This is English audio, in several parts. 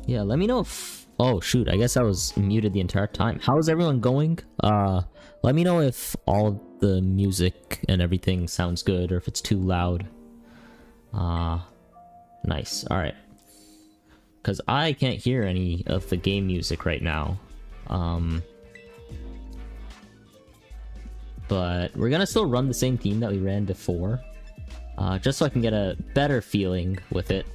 Yeah, let me know if... Oh, shoot, I guess I was muted the entire time. How's everyone going? Let me know if all the music and everything sounds good or if it's too loud. Nice, alright. Because I can't hear any of the game music right now. But we're gonna still run the same theme that we ran before. Just so I can get a better feeling with it.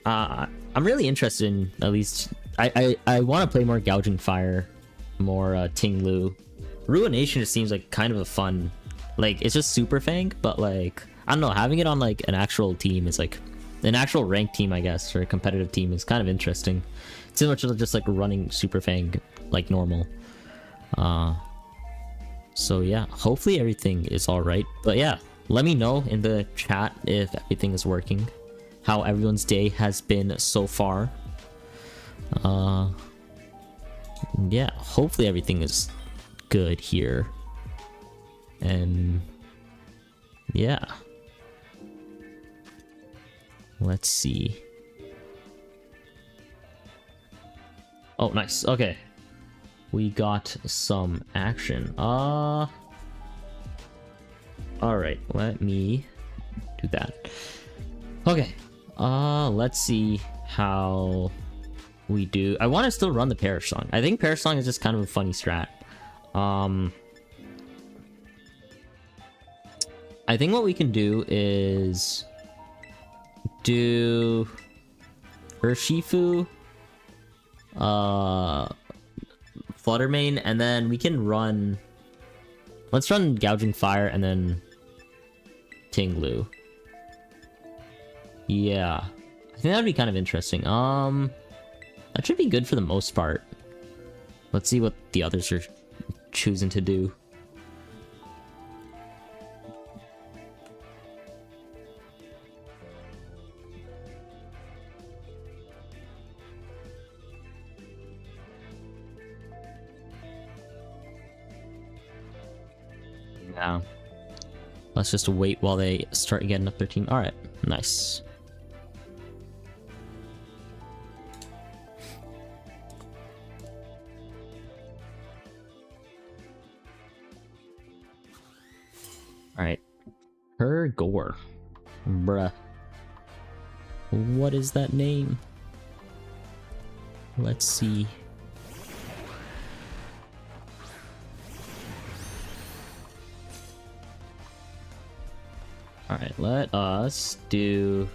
I'm really interested in, at least, I want to play more Gouging Fire, more Ting Lu. Ruination just seems like kind of a fun, like, it's just Super Fang, but like, I don't know, having it on like an actual team is like, an actual ranked team, I guess, or a competitive team is kind of interesting. Similar to just like running Super Fang like normal. So yeah, hopefully everything is alright. But yeah, let me know in the chat if everything is working. How everyone's day has been so far. Yeah, hopefully everything is good here. And yeah. Let's see. Oh, nice. Okay. We got some action. Alright, let me do that. Okay. Let's see how we do. I want to still run the Perish Song. I think Perish Song is just kind of a funny strat. I think what we can do is do Urshifu, Fluttermane, and then we can run... Let's run Gouging Fire and then Ting Lu. Yeah, I think that'd be kind of interesting. That should be good for the most part. Let's see what the others are choosing to do. Yeah. Let's just wait while they start getting up their team. Alright, nice. Alright. Gore. Bruh. What is that name? Let's see. Alright, let us do...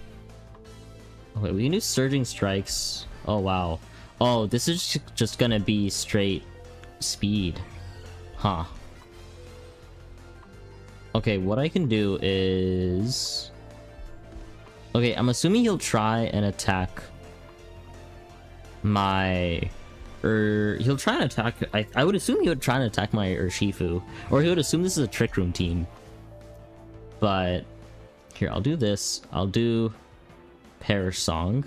Okay, we can do Surging Strikes. Oh, wow. Oh, this is just gonna be straight speed. Huh. Okay, what I can do is... Okay, I'm assuming he'll try and attack my... he'll try and attack... I would assume he would try and attack my Urshifu. Or he would assume this is a Trick Room team. But... Here, I'll do this. I'll do... Perish Song.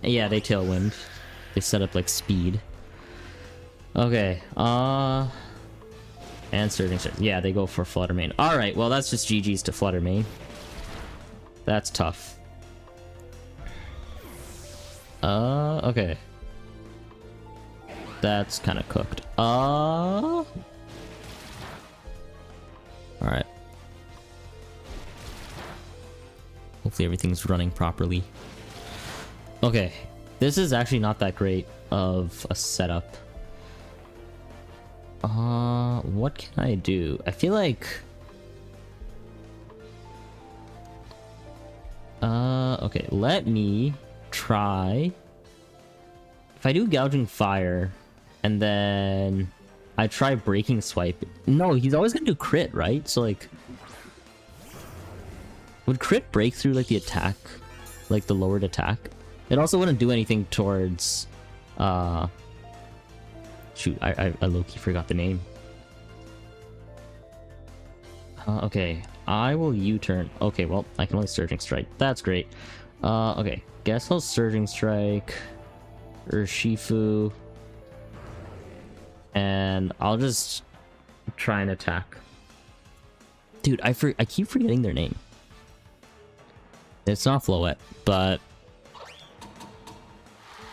Yeah, they Tailwind. They set up, like, speed. Okay, and Surging Strike. Yeah, they go for Fluttermane. Alright, well, that's just GG's to Fluttermane. That's tough. Okay. That's kind of cooked. Alright. Hopefully everything's running properly. Okay. This is actually not that great of a setup. What can I do? I feel like... okay, let me try... If I do Gouging Fire, and then I try Breaking Swipe... No, he's always gonna do crit, right? So, like... Would crit break through, like, the attack? Like, the lowered attack? It also wouldn't do anything towards... Shoot, I low-key forgot the name. Okay, I will U-turn. Okay, well, I can only Surging Strike. That's great. Okay, guess I'll Surging Strike Urshifu, and I'll just try and attack. Dude, I keep forgetting their name. It's not Floette, but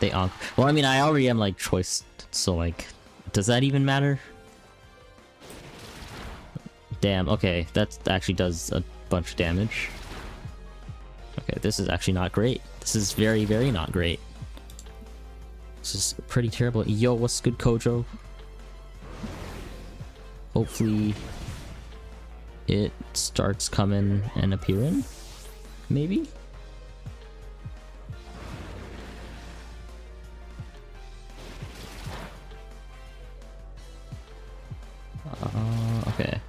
they well, I mean, I already am like choice, so like, does that even matter? Damn, okay, that actually does a bunch of damage. Okay, this is actually not great. This is very, very not great. This is pretty terrible. Yo, what's good, Kojo? Hopefully it starts coming and appearing, maybe? Okay.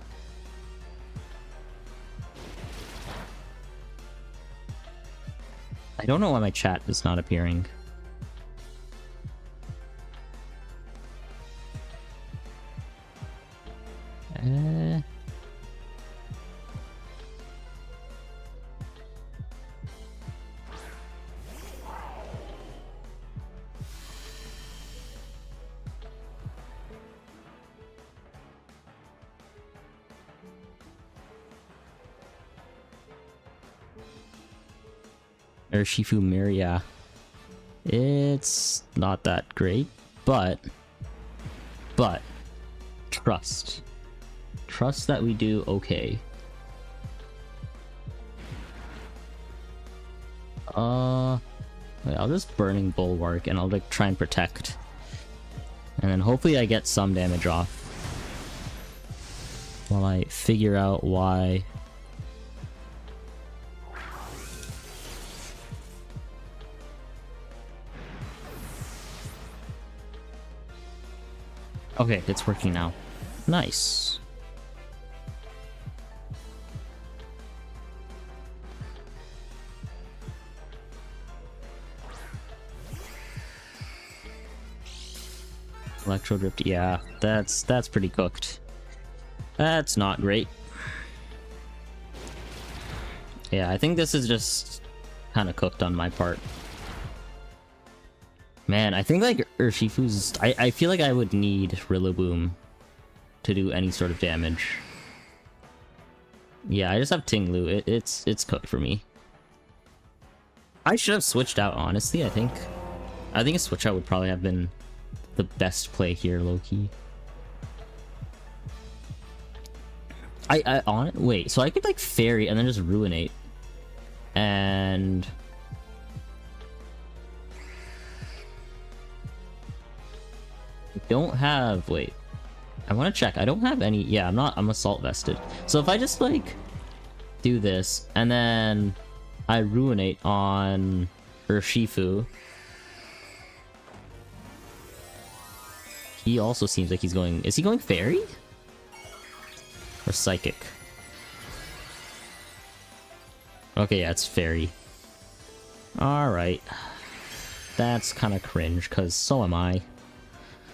I don't know why my chat is not appearing. Shifu Miria. It's not that great, but trust that we do okay. Wait, I'll just Burning Bulwark and I'll like try and protect, and then hopefully I get some damage off while I figure out why. Okay, it's working now. Nice. Electro Drift, yeah, that's pretty cooked. That's not great. Yeah, I think this is just kind of cooked on my part. Man, I think like Urshifu's... I feel like I would need Rillaboom to do any sort of damage. Yeah, I just have Tinglu. It's cooked for me. I should have switched out, honestly, I think. I think a switch out would probably have been the best play here, low-key. Wait, so I could like Fairy and then just Ruinate. And... don't have... wait. I want to check. I don't have any... yeah, I'm Assault Vested. So if I just, like, do this, and then I Ruinate on Urshifu, he also seems like he's going... is he going Fairy? Or Psychic? Okay, yeah, it's Fairy. Alright. That's kind of cringe, because so am I.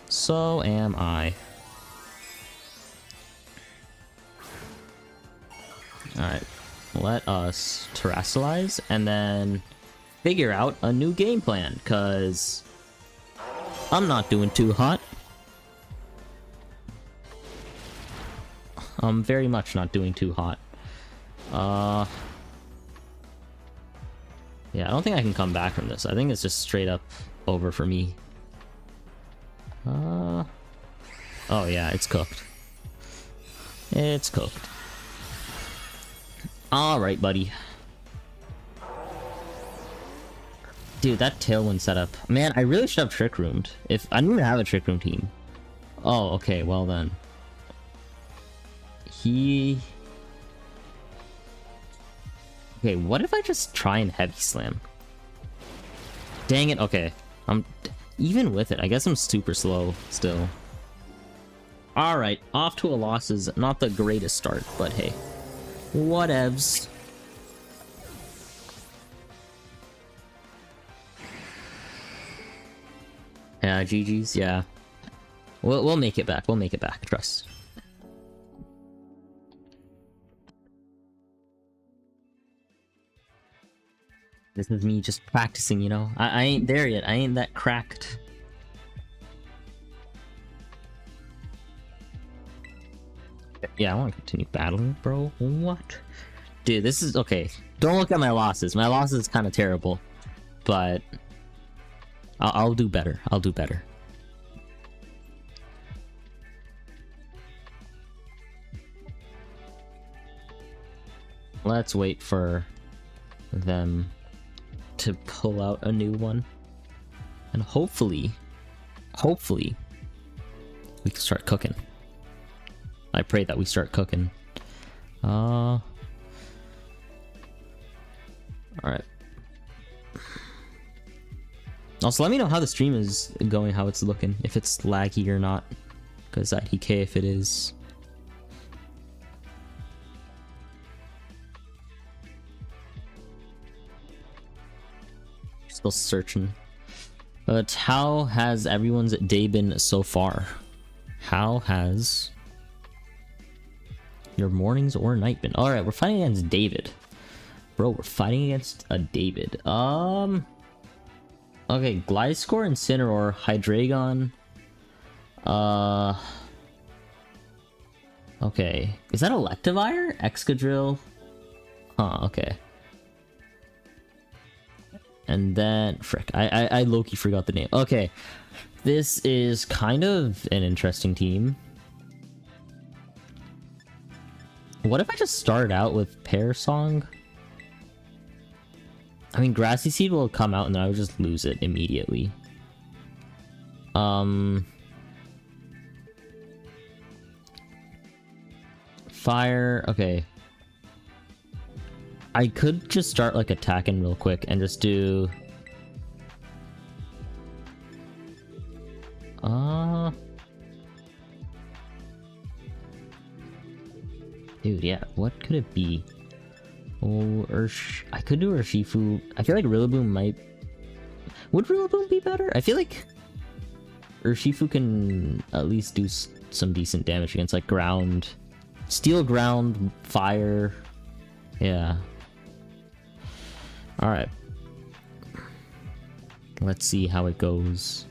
So am I. Alright. Let us Terrasilize and then figure out a new game plan, because I'm not doing too hot. I'm very much not doing too hot. Yeah, I don't think I can come back from this. I think it's just straight up over for me. Oh yeah, it's cooked. It's cooked. Alright, buddy. Dude, that Tailwind setup. Man, I really should have Trick Roomed. If I didn't even have a Trick Room team. Oh, okay, well then. Okay, what if I just try and Heavy Slam? Dang it, okay. Even with it, I guess I'm super slow still. Alright, off to a loss is not the greatest start, but hey. Whatevs. Yeah, GG's, yeah. We'll make it back, we'll make it back, trust. This is me just practicing, you know? I ain't there yet, I ain't that cracked. Yeah, I want to continue battling, bro. What? Dude, this is... okay. Don't look at my losses. My losses is kind of terrible. But... I'll do better. I'll do better. Let's wait for them to pull out a new one. And hopefully, we can start cooking. I pray that we start cooking. Alright. Also, let me know how the stream is going, how it's looking, if it's laggy or not. Because IDK if it is. Still searching. But how has everyone's day been so far? How has your mornings or night been? Alright, we're fighting against David. Bro, we're fighting against a David. Okay, Gliscor, Incineroar, Hydreigon. Okay. Is that Electivire? Excadrill? Huh, okay. And then, frick, I low-key forgot the name. Okay, this is kind of an interesting team. What if I just start out with Pear Song? I mean, Grassy Seed will come out and then I would just lose it immediately. Fire, okay. I could just start like attacking real quick and just do... Dude, yeah, what could it be? Oh, I could do Urshifu. I feel like Rillaboom might... Would Rillaboom be better? I feel like Urshifu can at least do some decent damage against like ground... Steel, ground, fire... Yeah. Alright. Let's see how it goes.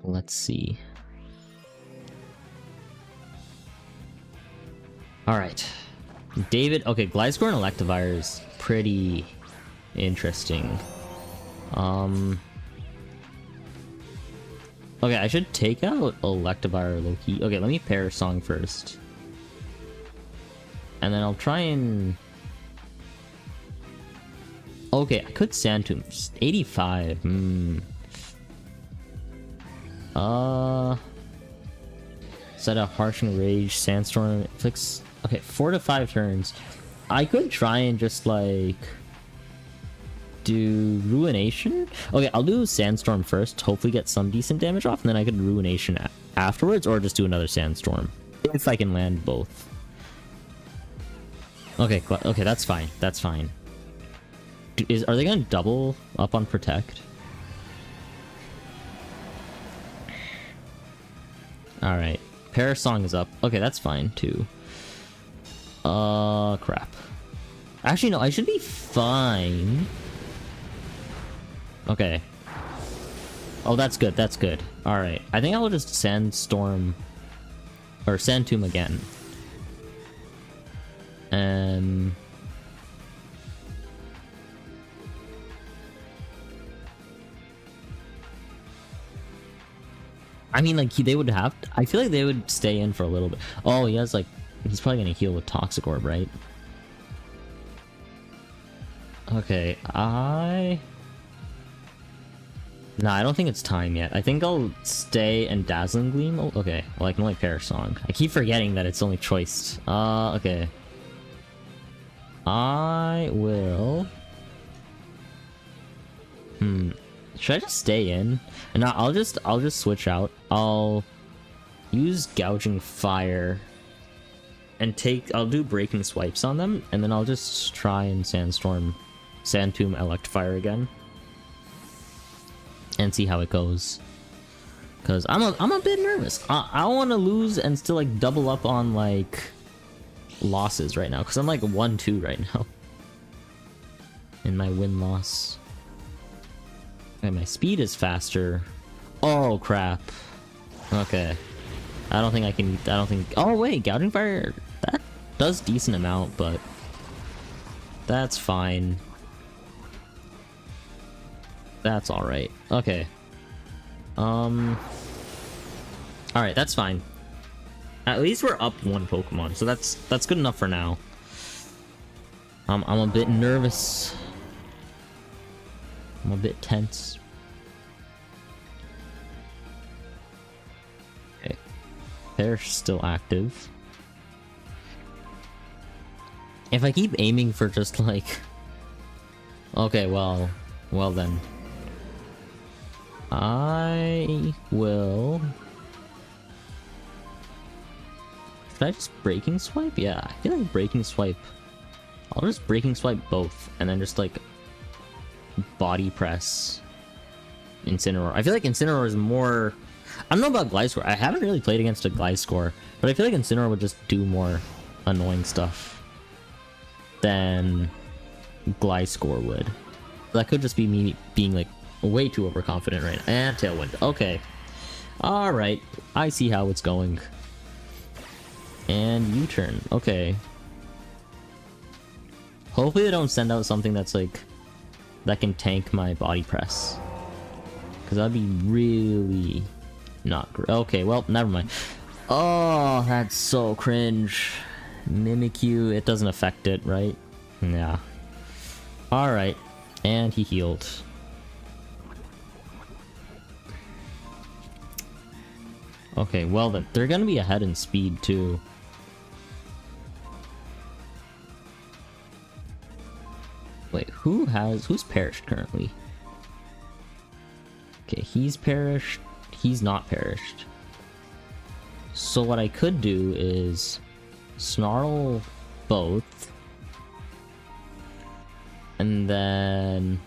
Let's see. Alright. David, okay, Gliscor and Electivire is pretty interesting. Okay, I should take out Electivire low-key. Okay, let me pair Song first. And then I'll try and... Okay, I could Sand Tomb. 85, Set a Harshing Rage, Sandstorm, inflicts... Okay, 4 to 5 turns. I could try and just, like... do Ruination? Okay, I'll do Sandstorm first, hopefully get some decent damage off, and then I could Ruination afterwards, or just do another Sandstorm. If I can land both. Okay, okay, that's fine. That's fine. Are they gonna double up on Protect? Alright. Parasong is up. Okay, that's fine, too. Crap. Actually, no, I should be fine. Okay. Oh, that's good, that's good. Alright. I think I will just Sandstorm... or Sand Tomb again. I mean, like, they would have... I feel like they would stay in for a little bit. Oh, he has, like... He's probably gonna heal with Toxic Orb, right? Okay, Nah, I don't think it's time yet. I think I'll stay and Dazzling Gleam. Oh, okay, well, I can only pair Song. I keep forgetting that it's only choiced. Okay. I will... Should I just stay in? And I'll just switch out. I'll use Gouging Fire and I'll do Breaking Swipes on them, and then I'll just try and Sandstorm, Sand Tomb, Electivire again, and see how it goes. Cause I'm a bit nervous. I want to lose and still like double up on like losses right now, cause I'm like 1-2 right now in my win-loss. Okay, my speed is faster. Oh crap. Okay. I don't think... Oh wait, Gouging Fire, that does decent amount, but That's fine. That's alright. Okay. Alright, that's fine. At least we're up one Pokemon, so that's good enough for now. I'm a bit nervous. I'm a bit tense. Okay. Perish still active. If I keep aiming for just like... Okay, well then. I will... Should I just Breaking Swipe? Yeah, I feel like Breaking Swipe. I'll just Breaking Swipe both, and then just like Body Press Incineroar. I feel like Incineroar is more... I don't know about Gliscor. I haven't really played against a Gliscor, but I feel like Incineroar would just do more annoying stuff than Gliscor would. That could just be me being like way too overconfident right now. And Tailwind. Okay. Alright. I see how it's going. And U-turn. Okay. Hopefully they don't send out something that's like... that can tank my Body Press. Because that'd be really... not great. Okay, well, never mind. Oh, that's so cringe. Mimikyu, it doesn't affect it, right? Yeah. Alright. And he healed. Okay, well then. They're gonna be ahead in speed, too. Wait, who's perished currently? Okay, he's perished. He's not perished. So what I could do is snarl both. And then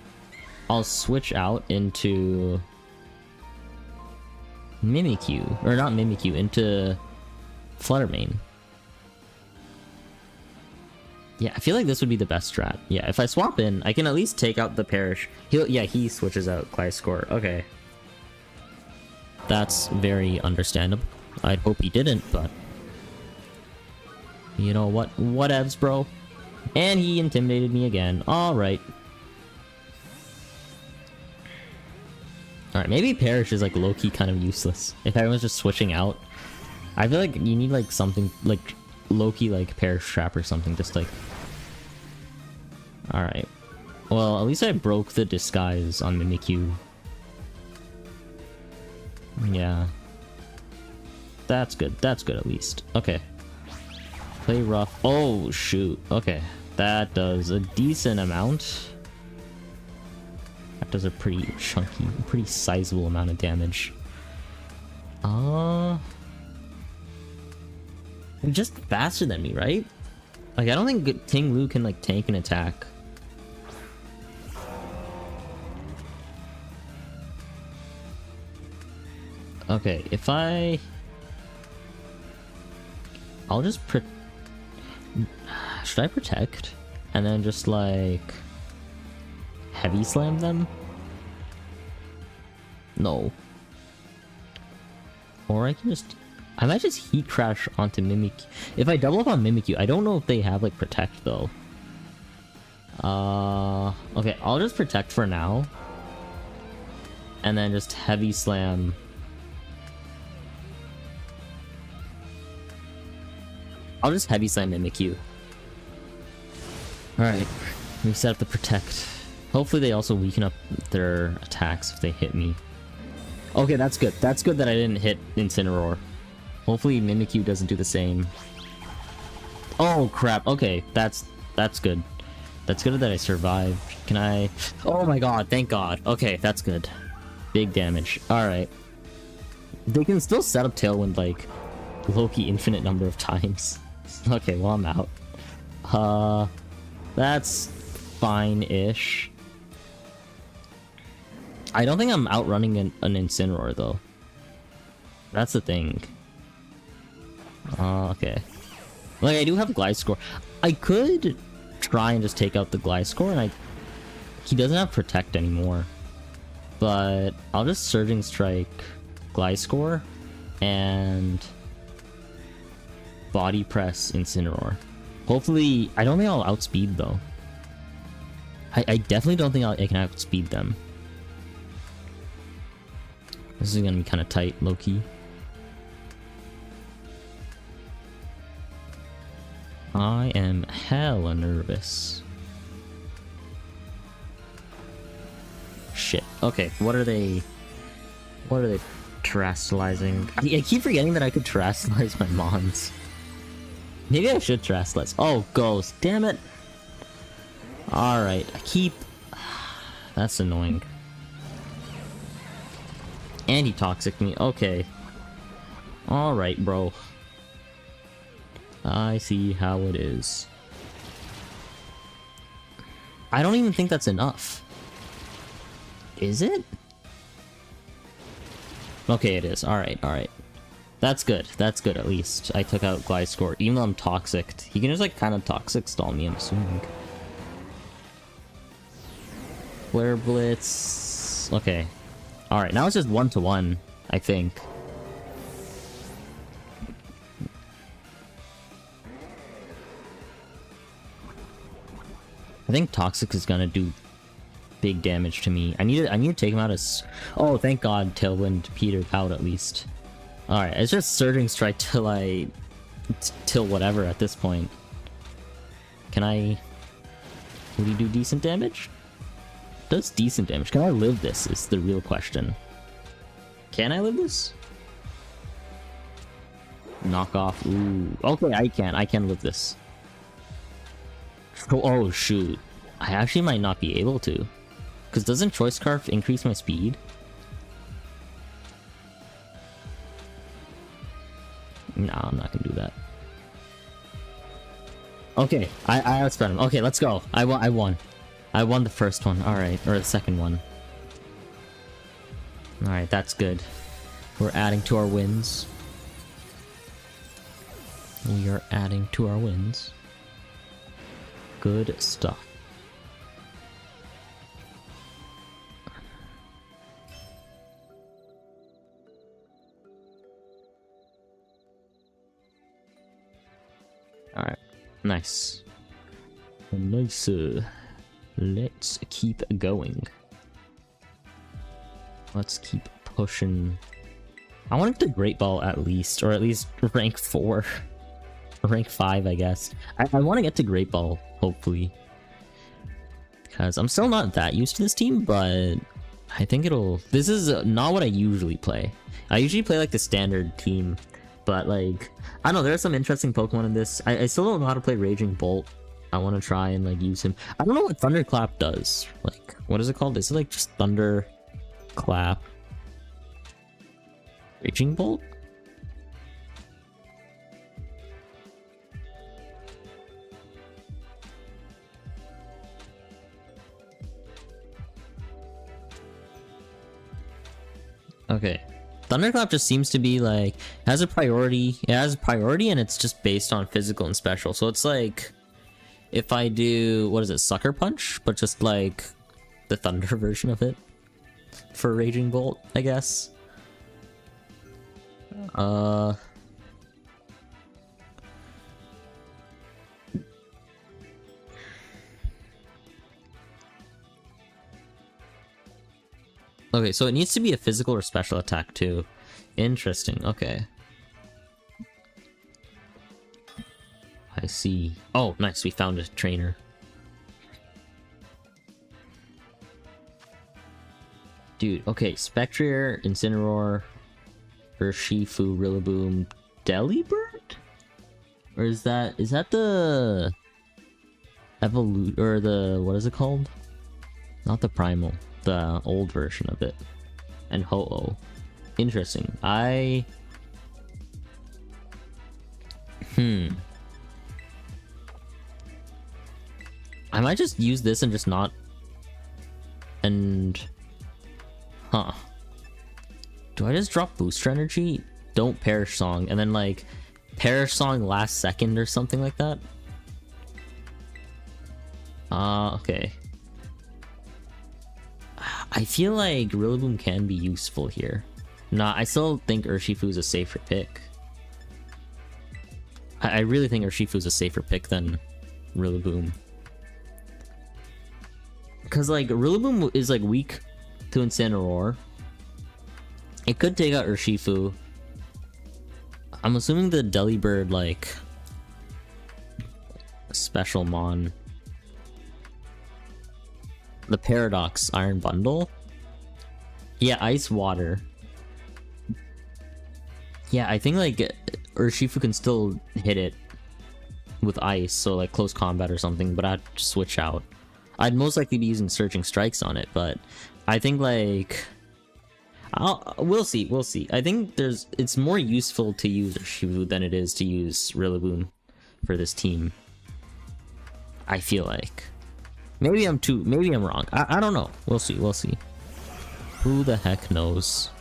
I'll switch out into Mimikyu. Or not Mimikyu, into Fluttermane. Yeah, I feel like this would be the best strat. Yeah, if I swap in, I can at least take out the Perish. He switches out Gliscor. Okay. That's very understandable. I'd hope he didn't, but... you know what? Whatevs, bro. And he intimidated me again. Alright. Alright, maybe Perish is like low-key kind of useless. If everyone's just switching out. I feel like you need like something like low-key like Perish Trap or something, just like... Alright. Well, at least I broke the disguise on Mimikyu. Yeah. That's good. That's good at least. Okay. Play rough. Oh, shoot. Okay. That does a decent amount. That does a pretty chunky, pretty sizable amount of damage. Just faster than me, right? Like, I don't think Ting Lu can, like, tank an attack. Okay, if I'll just should I protect? And then just, like... heavy slam them? No. Or I can just... I might just Heat Crash onto Mimikyu. If I double up on Mimikyu, I don't know if they have, like, Protect, though. Okay, I'll just Protect for now. And then just Heavy Slam... I'll just Heavy Slam Mimikyu. Alright, we set up the Protect. Hopefully they also weaken up their attacks if they hit me. Okay, that's good. That's good that I didn't hit Incineroar. Hopefully Mimikyu doesn't do the same. Oh crap, okay, that's good. That's good that I survived. Can I... Oh my god, thank god. Okay, that's good. Big damage. Alright. They can still set up Tailwind, like, low-key infinite number of times. Okay, well, I'm out. That's fine-ish. I don't think I'm outrunning an Incineroar, though. That's the thing. Okay. Like, I do have Gliscor. I could try and just take out the Gliscor, and he doesn't have Protect anymore. But I'll just Surging Strike Gliscor, and... Body Press Incineroar. Hopefully, I don't think I'll outspeed though. I definitely don't think I can outspeed them. This is gonna be kind of tight, low-key. I am hella nervous. Shit. Okay, what are they terrestrializing? I keep forgetting that I could terrestrialize my mons. Maybe I should terrestrialize. Oh, ghost. Damn it. Alright, I keep... That's annoying. And he toxic me. Okay. Alright, bro. I see how it is. I don't even think that's enough. Is it? Okay, it is. Alright, alright. That's good. That's good, at least. I took out Gliscor. Even though I'm toxic, he can just, like, kind of toxic stall me, I'm assuming. Flare Blitz... Okay. Alright, now it's just 1-to-1, I think. I think Toxic is gonna do big damage to me. I need to take him out as... Oh, thank God Tailwind petered out at least. Alright, it's just Surging Strike till whatever at this point. Can I... Will he do decent damage? Does decent damage. Can I live this is the real question. Can I live this? Knock off. Ooh. Okay, I can live this. Oh shoot. I actually might not be able to. Because doesn't Choice Scarf increase my speed? No, I'm not gonna do that. Okay, I outspread him. Okay, let's go. I won. I won the first one. Alright, or the second one. Alright, that's good. We're adding to our wins. We are adding to our wins. Good stuff. Alright, nice. Nice. Let's keep going. Let's keep pushing. I want to Great Ball at least, or at least rank 4. Rank 5, I guess. I want to get to Great Ball, hopefully. Because I'm still not that used to this team, but I think it'll... This is not what I usually play. I usually play like the standard team, but like... I don't know, there are some interesting Pokemon in this. I still don't know how to play Raging Bolt. I want to try and like use him. I don't know what Thunderclap does. Like, what is it called? Is it like just Thunderclap? Raging Bolt? Okay. Thunderclap just seems to be like, has a priority. It has a priority and it's just based on physical and special. So it's like, if I do, what is it, Sucker Punch? But just like the Thunder version of it for Raging Bolt, I guess. Okay, so it needs to be a physical or special attack too. Interesting, okay. I see. Oh, nice, we found a trainer. Dude, okay, Spectrier, Incineroar, Urshifu, Rillaboom, Delibird? Or is that the... Evolute, or the... what is it called? Not the Primal. The old version of it. And Ho-Oh. Interesting. I might just use this and just not... And... Huh. Do I just drop Booster Energy? Don't Perish Song, and then like... Perish Song last second or something like that? Okay. I feel like Rillaboom can be useful here. Nah, I still think Urshifu is a safer pick. I really think Urshifu is a safer pick than Rillaboom. Because, like, Rillaboom is, like, weak to Incineroar. It could take out Urshifu. I'm assuming the Delibird, like, Special Mon. The Paradox Iron Bundle. Yeah, Ice Water. Yeah, I think, like, Urshifu can still hit it with Ice, so, like, close combat or something, but I'd switch out. I'd most likely be using Surging Strikes on it, but I think, like... we'll see, we'll see. I think it's more useful to use Urshifu than it is to use Rillaboom for this team. I feel like. Maybe I'm wrong. I don't know. We'll see, we'll see. Who the heck knows?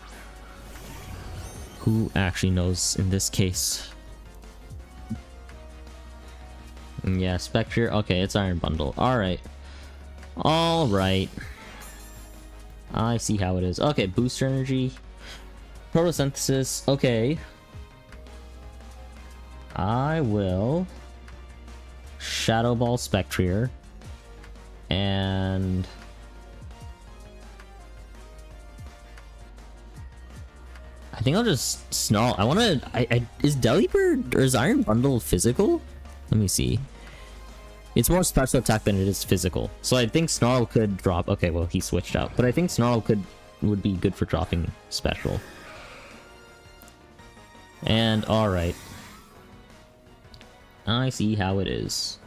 Who actually knows in this case? Yeah, Spectre. Okay, it's Iron Bundle. Alright. Alright. I see how it is. Okay, Booster Energy. Photosynthesis. Okay. I will Shadow Ball Spectrier. And I think I'll just Snarl. I wanna is Delibird or is Iron Bundle physical? Let me see. It's more special attack than it is physical. So I think Snarl could drop... Okay, well, he switched out. But I think Snarl would be good for dropping special. And, alright. I see how it is.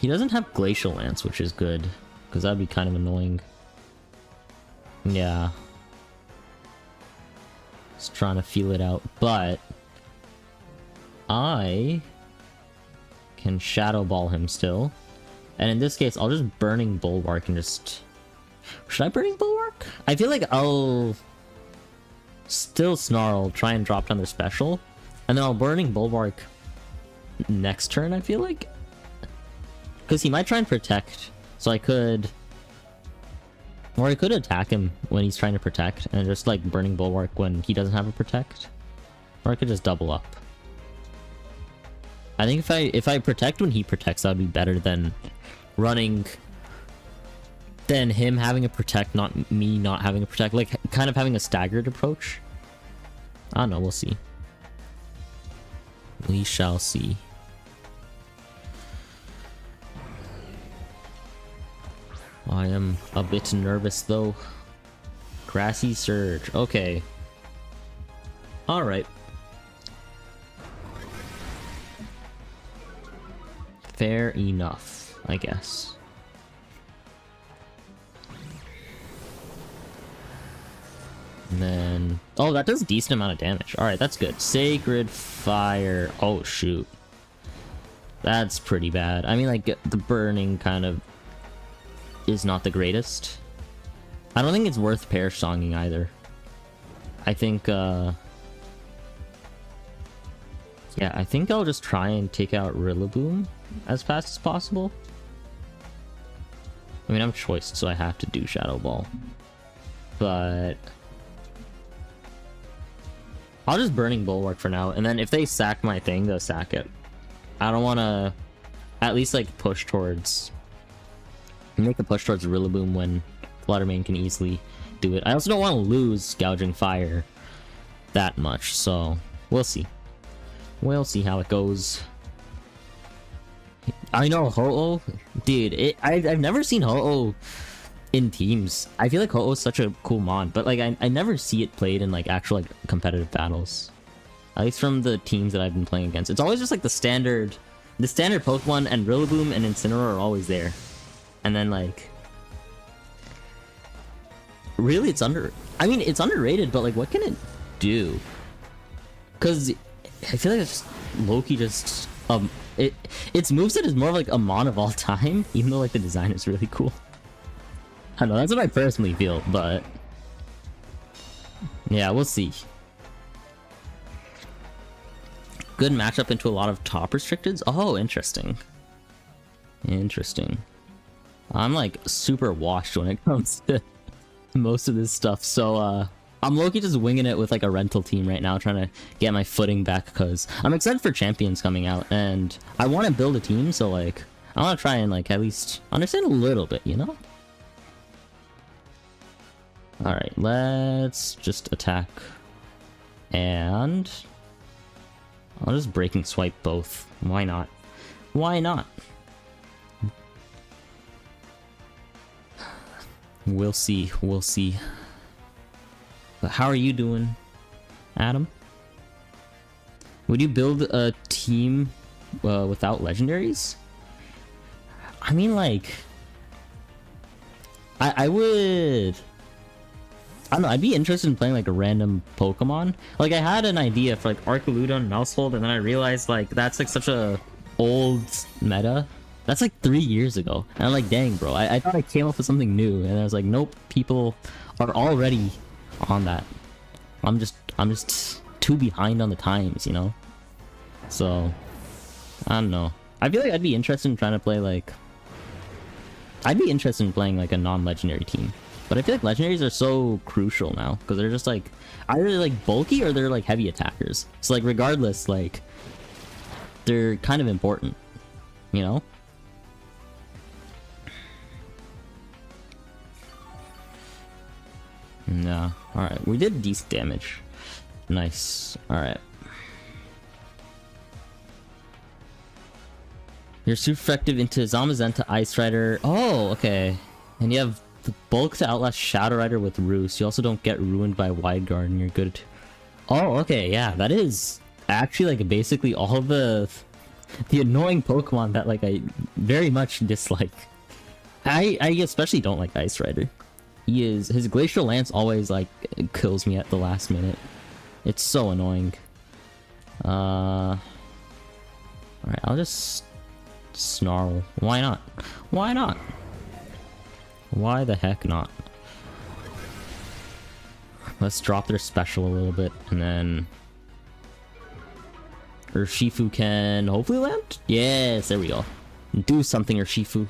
He doesn't have Glacial Lance, which is good. Because that'd be kind of annoying. Yeah. Just trying to feel it out, but I can Shadow Ball him still. And in this case, I'll just Burning Bulwark and just... Should I Burning Bulwark? I feel like I'll still Snarl, try and drop down their special, and then I'll Burning Bulwark next turn, I feel like. Because he might try and protect, so I could... Or I could attack him when he's trying to protect, and just, like, Burning Bulwark when he doesn't have a protect. Or I could just double up. I think if I protect when he protects, that would be better than running... Than him having a protect, not me not having a protect. Like, kind of having a staggered approach. I don't know, we'll see. We shall see. I am a bit nervous though. Grassy Surge. Okay. Alright. Fair enough, I guess. And then... Oh, that does a decent amount of damage. Alright, that's good. Sacred Fire. Oh, shoot. That's pretty bad. I mean, like, the burning kind of... is not the greatest. I don't think it's worth Perish Songing either. I think, yeah, I think I'll just try and take out Rillaboom as fast as possible. I mean, I'm choiced, so I have to do Shadow Ball. But... I'll just Burning Bulwark for now, and then if they sack my thing, they'll sack it. I don't want to at least, like, push towards... Make a push towards Rillaboom when Fluttermane can easily do it. I also don't want to lose Gouging Fire that much, so we'll see. We'll see how it goes. I know, Ho-Oh, dude, I've never seen Ho-Oh in teams. I feel like Ho-Oh is such a cool mon, but like I never see it played in like actual like competitive battles. At least from the teams that I've been playing against. It's always just like the standard Pokemon, and Rillaboom and Incineroar are always there. And then, like... Really, it's it's underrated, but, like, what can it do? Because I feel like it's just... Loki just... Its moveset is more of, like, a mon of all time, even though, like, the design is really cool. I don't know, that's what I personally feel, but... Yeah, we'll see. Good matchup into a lot of top restricteds? Oh, interesting. Interesting. I'm like super washed when it comes to most of this stuff, so I'm low-key just winging it with like a rental team right now, trying to get my footing back because I'm excited for Champions coming out and I want to build a team, so like I want to try and like at least understand a little bit, you know? Alright, let's just attack. And I'll just breaking swipe both. Why not? Why not? We'll see. We'll see. But how are you doing, Adam? Would you build a team without legendaries? I mean, like, I would. I don't know. I'd be interested in playing like a random Pokemon. Like, I had an idea for like Arcaluda and Mousehold, and then I realized like that's like such a old meta. That's like 3 years ago, and I'm like, dang, bro. I thought I came up with something new, and I was like, nope. People are already on that. I'm just too behind on the times, you know. So I don't know. I feel like I'd be interested in trying to play like. I'd be interested in playing like a non-legendary team. But I feel like legendaries are so crucial now because they're just like either like bulky or they're like heavy attackers. So like regardless, like they're kind of important, you know? No. Alright, we did decent damage. Nice. Alright. You're super effective into Zamazenta, Ice Rider. Oh, okay. And you have the bulk to outlast Shadow Rider with Roost. You also don't get ruined by Wide Guard, and you're good. Oh, okay, yeah, that is actually like basically all of the annoying Pokemon that like I very much dislike. I especially don't like Ice Rider. His Glacial Lance always like kills me at the last minute. It's so annoying. Alright, I'll just Snarl. Why not? Why not? Why the heck not? Let's drop their special a little bit, and then Urshifu can hopefully land? Yes, there we go. Do something, Urshifu.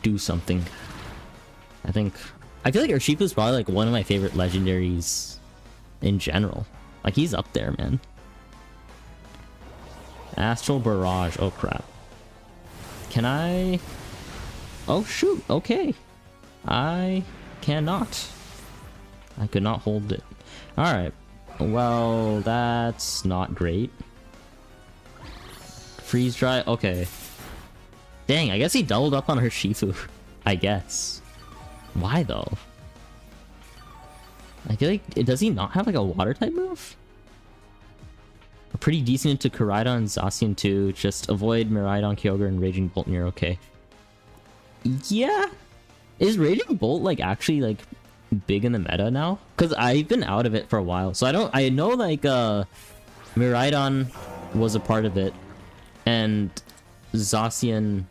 Do something. I feel like Urshifu is probably like one of my favorite legendaries in general. Like, he's up there, man. Astral Barrage. Oh crap. Can I? Oh shoot, okay. I cannot. I could not hold it. Alright. Well, that's not great. Freeze Dry, okay. Dang, I guess he doubled up on her Shifu. I guess. Why though? I feel like, does he not have like a water type move? Pretty decent into Koraidon and Zacian too. Just avoid Miraidon, Kyogre, and Raging Bolt and you're okay. Yeah. Is Raging Bolt like actually like big in the meta now? Because I've been out of it for a while. So I know like Miraidon was a part of it. And Zacian,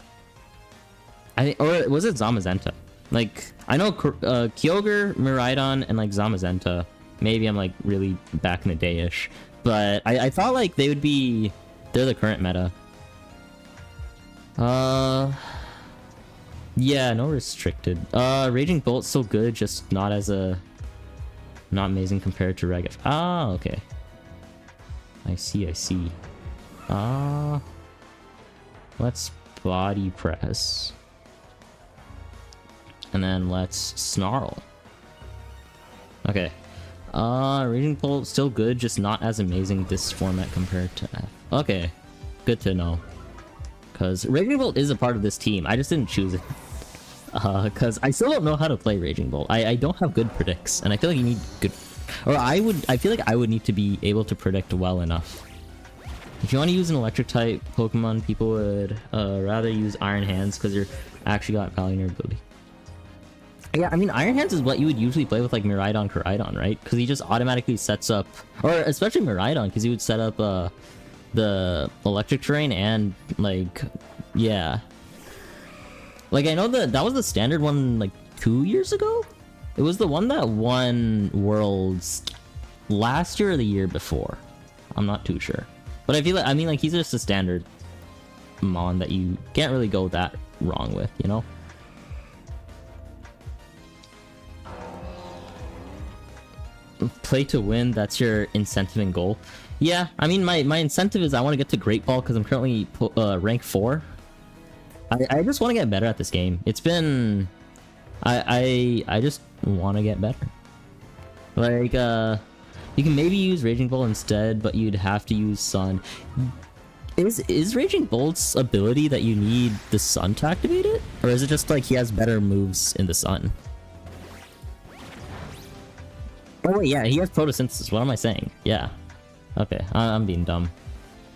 I think, or was it Zamazenta? Like, I know Kyogre, Miraidon, and like Zamazenta. Maybe I'm like really back in the day-ish. But I thought like they would be, they're the current meta. Yeah, no restricted. Raging Bolt's so good, just not amazing compared to Regif. Ah, okay. I see. Let's body press. And then let's Snarl. Okay. Raging Bolt still good, just not as amazing this format compared to F. Okay, good to know. Because Raging Bolt is a part of this team. I just didn't choose it. Because I still don't know how to play Raging Bolt. I don't have good predicts, and I feel like you need good... Or I feel like I would need to be able to predict well enough. If you want to use an electric type Pokemon, people would rather use Iron Hands because you're actually got value in your ability. Yeah, I mean, Iron Hands is what you would usually play with, like, Miraidon, Koraidon, right? Because he just automatically sets up... Or especially Miraidon, because he would set up the electric terrain and, like... Yeah. Like, I know that was the standard one, like, 2 years ago? It was the one that won Worlds last year or the year before. I'm not too sure. But I feel like, I mean, like, he's just a standard Mon that you can't really go that wrong with, you know? play to win. That's your incentive and goal. Yeah, I mean, my incentive is I want to get to Great Ball because I'm currently rank 4. I just want to get better at this game. It's been... I just want to get better. Like, you can maybe use Raging Bolt instead, but you'd have to use Sun. Is Raging Bolt's ability that you need the Sun to activate it? Or is it just like he has better moves in the Sun? Oh wait, yeah, he has photosynthesis. What am I saying? Yeah. Okay, I'm being dumb.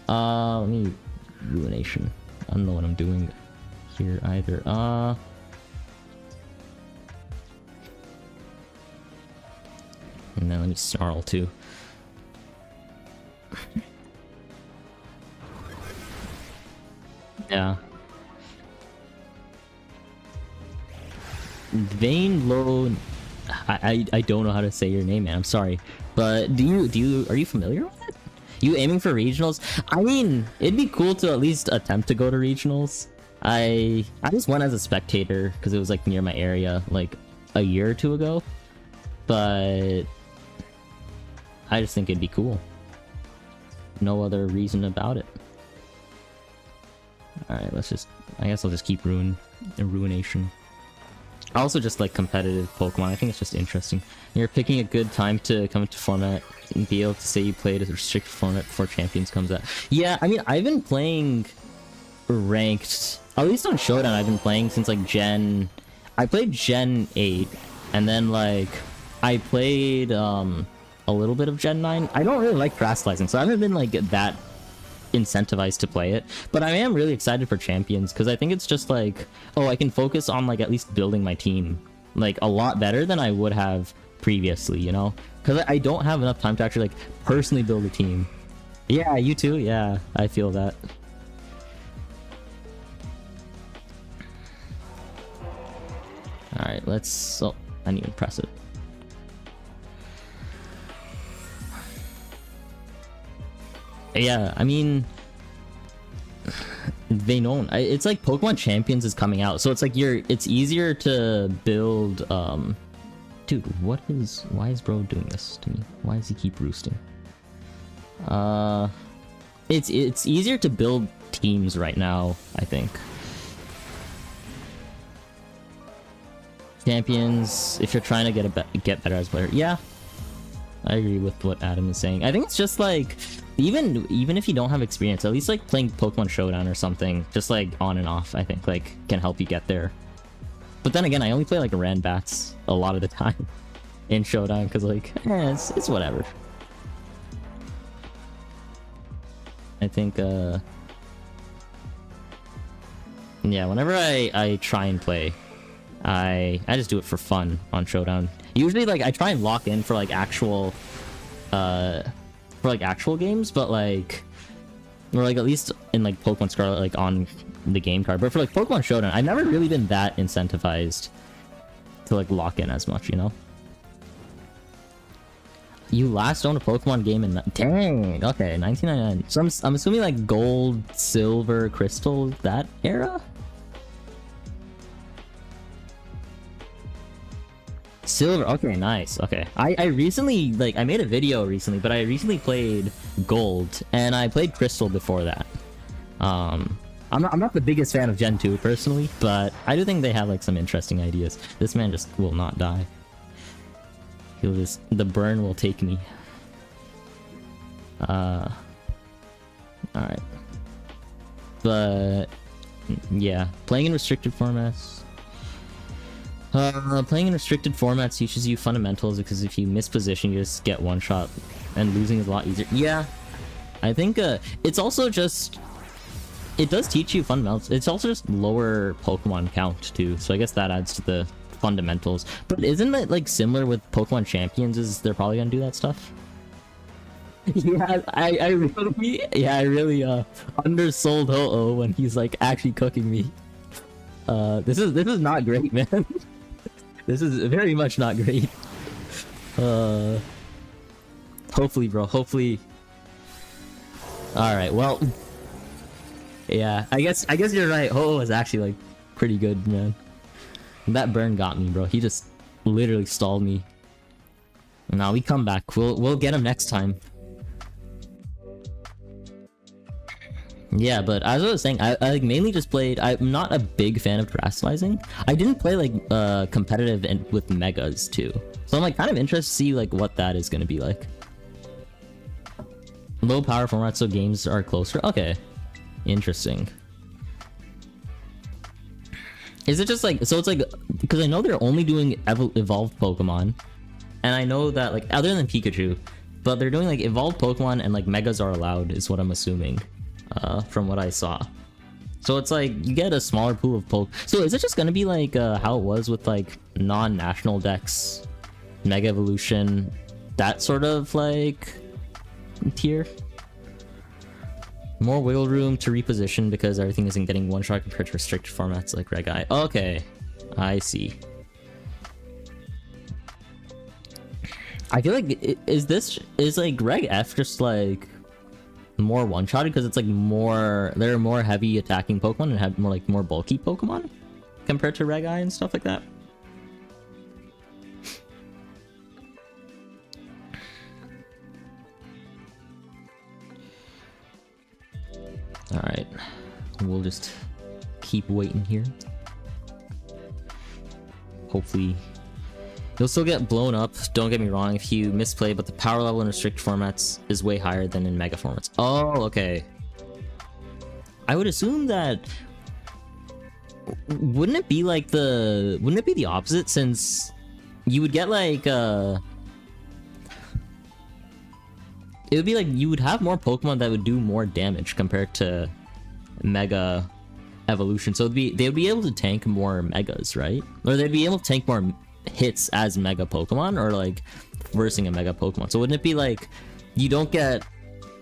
Let me... Ruination. I don't know what I'm doing here either. And then let me snarl too. Yeah. Vane Low. I don't know how to say your name, man. I'm sorry, but are you familiar with it? You aiming for regionals? I mean, it'd be cool to at least attempt to go to regionals. I just went as a spectator because it was like near my area like a year or two ago, but I just think it'd be cool. No other reason about it. Alright, let's just... I guess I'll just keep Ruination. I also just like competitive Pokemon. I think it's just interesting. You're picking a good time to come into format and be able to say you played a restricted format before Champions comes out. Yeah, I mean, I've been playing ranked... At least on Showdown, I've been playing since like Gen... I played Gen 8, and then like... I played a little bit of Gen 9. I don't really like Crystallizing, so I haven't been like that incentivized to play it, but I am really excited for Champions because I think it's just like, oh, I can focus on like at least building my team like a lot better than I would have previously, you know, because I don't have enough time to actually like personally build a team. Yeah, you too. Yeah, I feel that. All right, let's... Oh, I need to press it. Yeah, I mean, Venon. It's like Pokemon Champions is coming out, so it's like it's easier to build. Dude, why is bro doing this to me? Why does he keep roosting? It's easier to build teams right now, I think. Champions, if you're trying to get better as a player, yeah, I agree with what Adam is saying. I think it's just like, even if you don't have experience, at least like playing Pokemon Showdown or something, just like on and off, I think like can help you get there. But then again, I only play like Ranbats a lot of the time in Showdown because like, it's whatever. I think yeah, whenever I try and play, I just do it for fun on Showdown. Usually like I try and lock in for like actual games, but like, or like at least in like Pokemon Scarlet, like on the game card. But for like Pokemon Showdown, I've never really been that incentivized to like lock in as much, you know? You last owned a Pokemon game in... Dang, okay, 1999. So I'm assuming like Gold, Silver, Crystal, that era? Silver, okay, nice, okay. I recently, like, I made a video recently, but I recently played Gold, and I played Crystal before that. I'm not the biggest fan of Gen 2 personally, but I do think they have like some interesting ideas. This man just will not die. He'll just... the burn will take me. Alright. But yeah, playing in restricted formats. Playing in restricted formats teaches you fundamentals, because if you miss position, you just get one shot, and losing is a lot easier. Yeah, I think it's also just... it does teach you fundamentals. It's also just lower Pokemon count too, so I guess that adds to the fundamentals. But isn't it like similar with Pokemon Champions? Is they're probably gonna do that stuff? Yeah, I really undersold Ho-Oh when he's like actually cooking me. This is not great, man. This is very much not great. Hopefully, bro. Hopefully. All right. Well. Yeah. I guess you're right. Ho-Oh is actually like pretty good, man. That burn got me, bro. He just literally stalled me. No, we come back. We'll get him next time. Yeah, but as I was saying, I like mainly just played. I'm not a big fan of terastallizing. I didn't play like competitive and with megas too, so I'm like kind of interested to see like what that is gonna be like. Low power format, so games are closer. Okay, interesting. Is it just like, so it's like, because I know they're only doing evolved Pokemon, and I know that like other than Pikachu, but they're doing like evolved Pokemon and like megas are allowed is what I'm assuming. From what I saw. So it's like you get a smaller pool of poke. So is it just gonna be like how it was with like non-national decks, Mega Evolution, that sort of like tier? More wiggle room to reposition because everything isn't getting one shot compared to restricted formats like Reg I. Okay, I see. I feel like is like Reg F just like more one-shotted because it's like more, they're more heavy attacking Pokemon and have more bulky Pokemon compared to Reg I and stuff like that. Alright, we'll just keep waiting here. Hopefully you'll still get blown up, don't get me wrong, if you misplay, but the power level in restricted formats is way higher than in mega formats. Oh, okay. I would assume that... Wouldn't it be like the... Wouldn't it be the opposite, since you would get like... It would be like you would have more Pokemon that would do more damage compared to Mega Evolution. So they would be able to tank more Megas, right? Or they'd be able to tank more hits as Mega Pokemon, or like versing a Mega Pokemon. So wouldn't it be like you don't get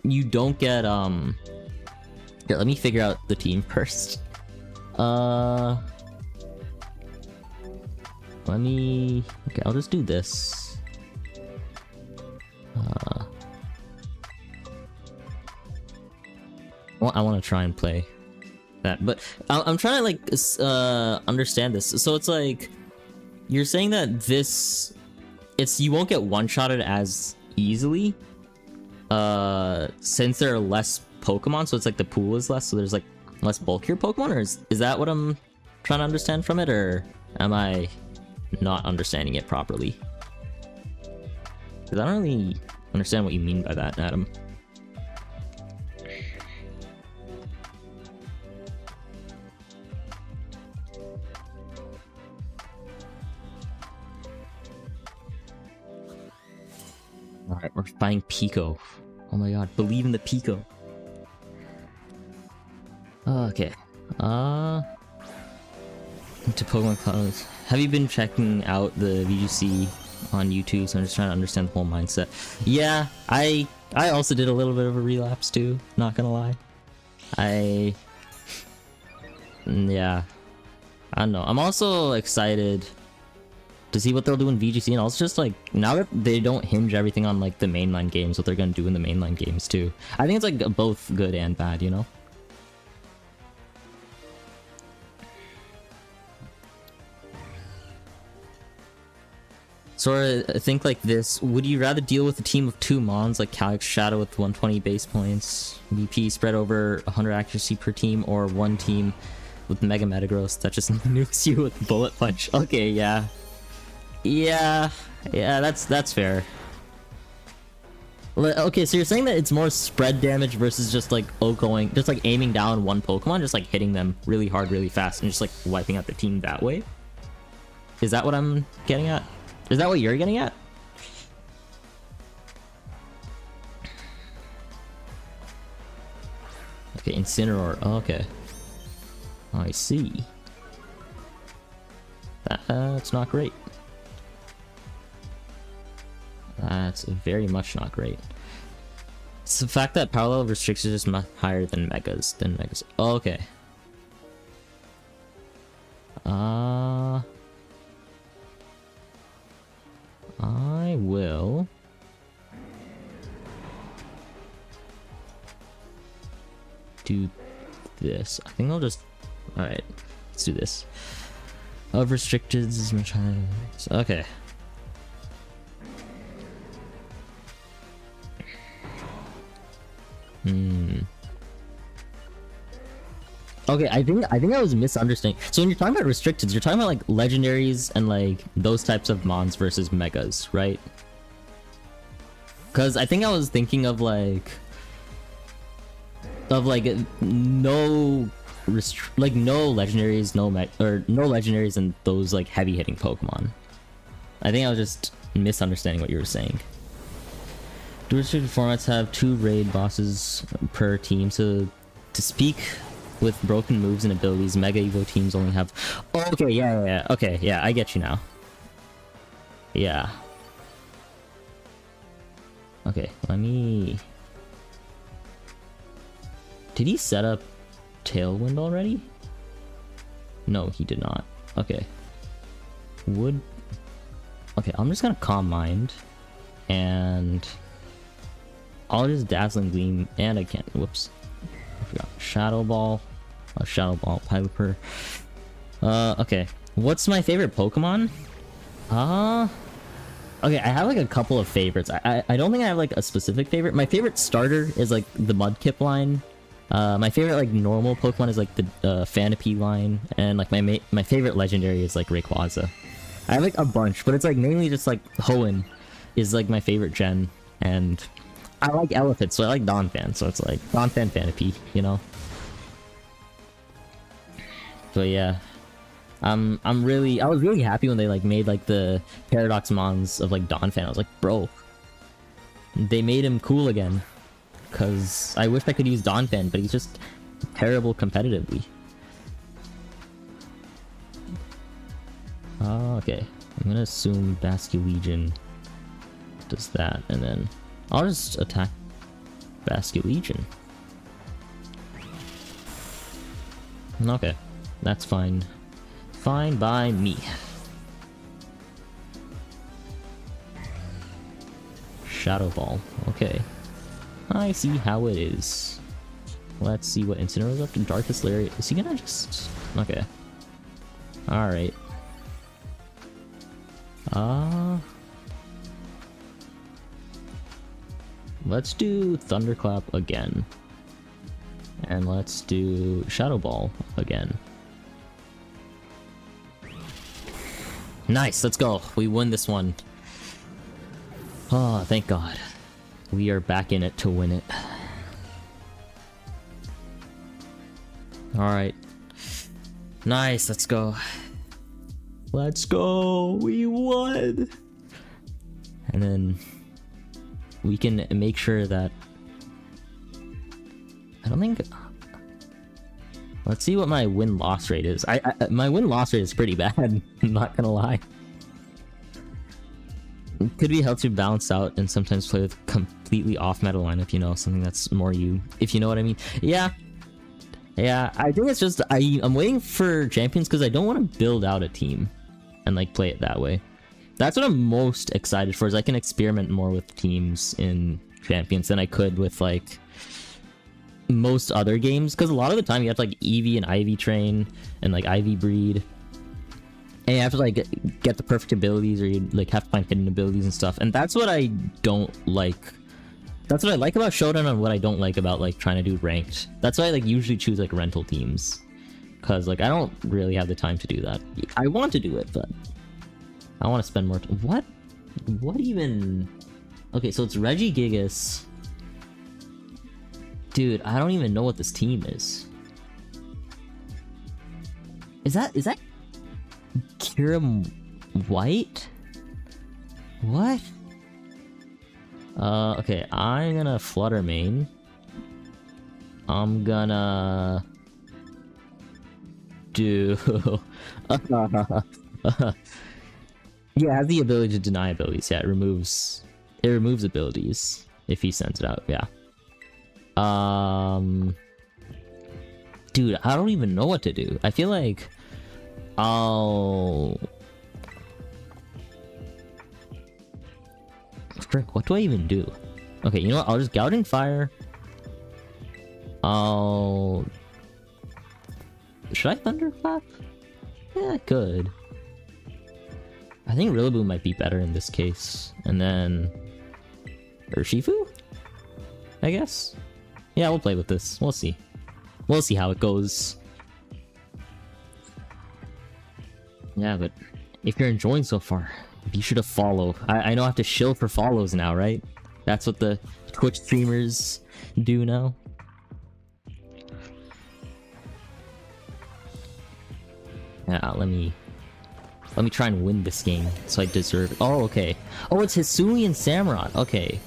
here, let me figure out the team first. Okay, I'll just do this. Well, I want to try and play that, but I'm trying to like understand this. So it's like you're saying that you won't get one-shotted as easily since there are less Pokemon, so it's like the pool is less, so there's like less bulkier Pokemon, or is that what I'm trying to understand from it, or am I not understanding it properly? Because I don't really understand what you mean by that, Adam. Alright, we're buying Pico. Oh my god, believe in the Pico. Okay. To Pokemon Clouds. Have you been checking out the VGC on YouTube? So I'm just trying to understand the whole mindset. Yeah, I also did a little bit of a relapse too, not gonna lie. Yeah. I don't know. I'm also excited to see what they'll do in VGC, and also just like now that they don't hinge everything on like the mainline games, what they're gonna do in the mainline games too. I think it's like both good and bad, you know? So I think like this, would you rather deal with a team of 2 Mons like Calyx Shadow with 120 base points, VP spread over 100 accuracy per team, or one team with Mega Metagross that just nukes you with Bullet Punch? Okay, yeah. Yeah, that's fair. Okay, so you're saying that it's more spread damage versus just like just like aiming down one Pokemon, just like hitting them really hard, really fast, and just like wiping out the team that way? Is that what I'm getting at? Is that what you're getting at? Okay, Incineroar. Oh, okay. I see. That's not great. That's very much not great. It's the fact that power level restrictions is much higher than Megas. Oh, okay. I will do this. I think I'll just... Alright, let's do this. Of restricted is much higher. Okay. Hmm. Okay, I think I was misunderstanding. So when you're talking about restricted, you're talking about like legendaries and like those types of mons versus megas, right? Because I think I was thinking of like no no legendaries, no legendaries and those like heavy hitting Pokemon. I think I was just misunderstanding what you were saying. Do restricted formats have 2 raid bosses per team? So to speak with broken moves and abilities, Mega Evo teams only have... Oh, okay, yeah. Okay, yeah, I get you now. Yeah. Okay, let me... Did he set up Tailwind already? No, he did not. Okay. Okay, I'm just gonna Calm Mind. And... I'll just Dazzling Gleam, and I can't... Whoops. I forgot. Shadow Ball. Shadow Ball, Piper. Okay. What's my favorite Pokemon? Okay, I have like a couple of favorites. I don't think I have like a specific favorite. My favorite starter is like the Mudkip line. My favorite like normal Pokemon is like the Fanapy line, and like my favorite legendary is like Rayquaza. I have like a bunch, but it's like mainly just like Hoenn is like my favorite gen, and I like Elephant, so I like Donphan, so it's like Donphan Fanapy, you know? But yeah, I was really happy when they like made like the Paradox Mons of like Donphan. I was like, bro, they made him cool again. Cause I wish I could use Donphan, but he's just terrible competitively. Okay, I'm gonna assume Basculegion does that, and then I'll just attack Basculegion. Okay, that's fine. Fine by me. Shadow Ball. Okay. I see how it is. Let's see what Incineroar's up to. Darkest Lariat. Is he gonna just... Okay. Alright. Let's do Thunderclap again. And let's do Shadow Ball again. Nice, let's go. We won this one. Oh, thank God. We are back in it to win it. Alright. Nice, let's go. Let's go! We won! And then we can make sure that... I don't think... Let's see what my win-loss rate is. My win-loss rate is pretty bad, I'm not gonna lie. It could be helpful to balance out and sometimes play with completely off-meta lineup, you know, something that's more you, if you know what I mean. Yeah, I think it's just, I'm waiting for Champions because I don't want to build out a team and like play it that way. That's what I'm most excited for, is I can experiment more with teams in Champions than I could with like most other games, because a lot of the time you have to like Eevee and Ivy train and like Ivy breed, and you have to like get the perfect abilities, or you like have to find hidden abilities and stuff, and that's what I don't like. That's what I like about Showdown and what I don't like about like trying to do ranked. That's why I like usually choose like rental teams, because like I don't really have the time to do that. I want to do it, but I want to spend more time. What even? Okay, so it's Regigigas. Dude, I don't even know what this team is. Is that Kira White? What? Okay, I'm gonna Flutter Mane. I'm gonna do yeah, it has the ability to deny abilities. Yeah, it removes abilities if he sends it out. Yeah. Dude, I don't even know what to do. I feel like frick, what do I even do? Okay, you know what? I'll just Gouting Fire. Should I Thunderclap? Yeah, I could. I think Rillaboom might be better in this case. And then Urshifu? I guess? Yeah, we'll play with this. We'll see. We'll see how it goes. Yeah, but if you're enjoying so far, be sure to follow. I know I have to shill for follows now, right? That's what the Twitch streamers do now. Yeah, let me try and win this game so I deserve it. Oh, okay. Oh, it's Hisui and Samurott. Okay.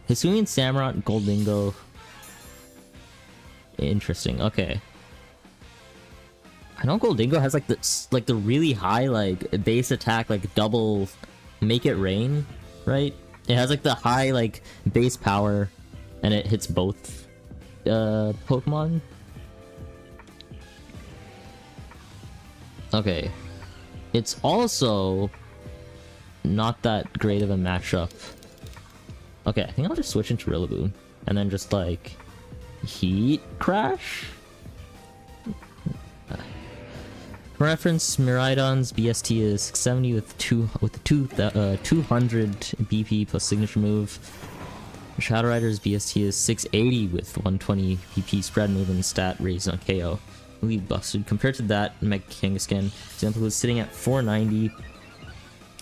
Hisui and Samurott, Goldingo. Interesting. Okay. I know Goldingo has like the really high like base attack, like double make it rain, right? It has like the high like base power and it hits both Pokemon. Okay. It's also not that great of a matchup. Okay, I think I'll just switch into Rillaboom and then just like Heat Crash? For reference, Miraidon's BST is 670 with 200 BP plus signature move. Shadow Rider's BST is 680 with 120 BP spread move and stat raised on KO. Really busted. Compared to that, Mega Kangaskhan example was sitting at 490,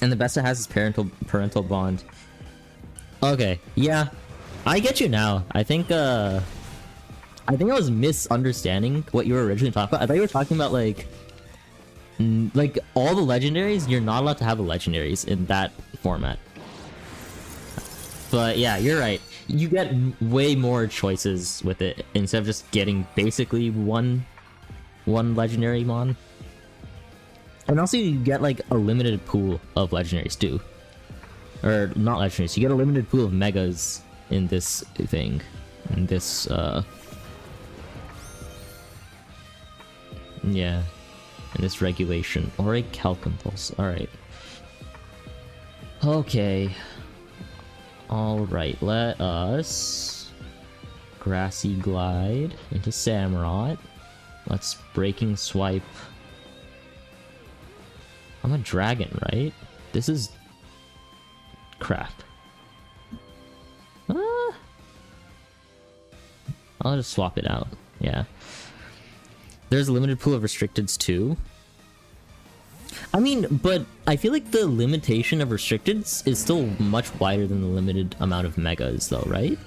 and the best it has is parental bond. Okay, yeah, I get you now. I think I was misunderstanding what you were originally talking about. I thought you were talking about like all the legendaries. You're not allowed to have the legendaries in that format. But yeah, you're right. You get way more choices with it instead of just getting basically one legendary mon. And also you get like a limited pool of legendaries too. Or not legendaries, you get a limited pool of megas in this thing. In this yeah. In this regulation. Or a Calcimpulse. Alright. Okay. Alright, let us Grassy Glide into Samurott. Let's Breaking Swipe. I'm a dragon, right? This is crap. I'll just swap it out. Yeah. There's a limited pool of restricteds too. I mean, but I feel like the limitation of restricteds is still much wider than the limited amount of megas though, right?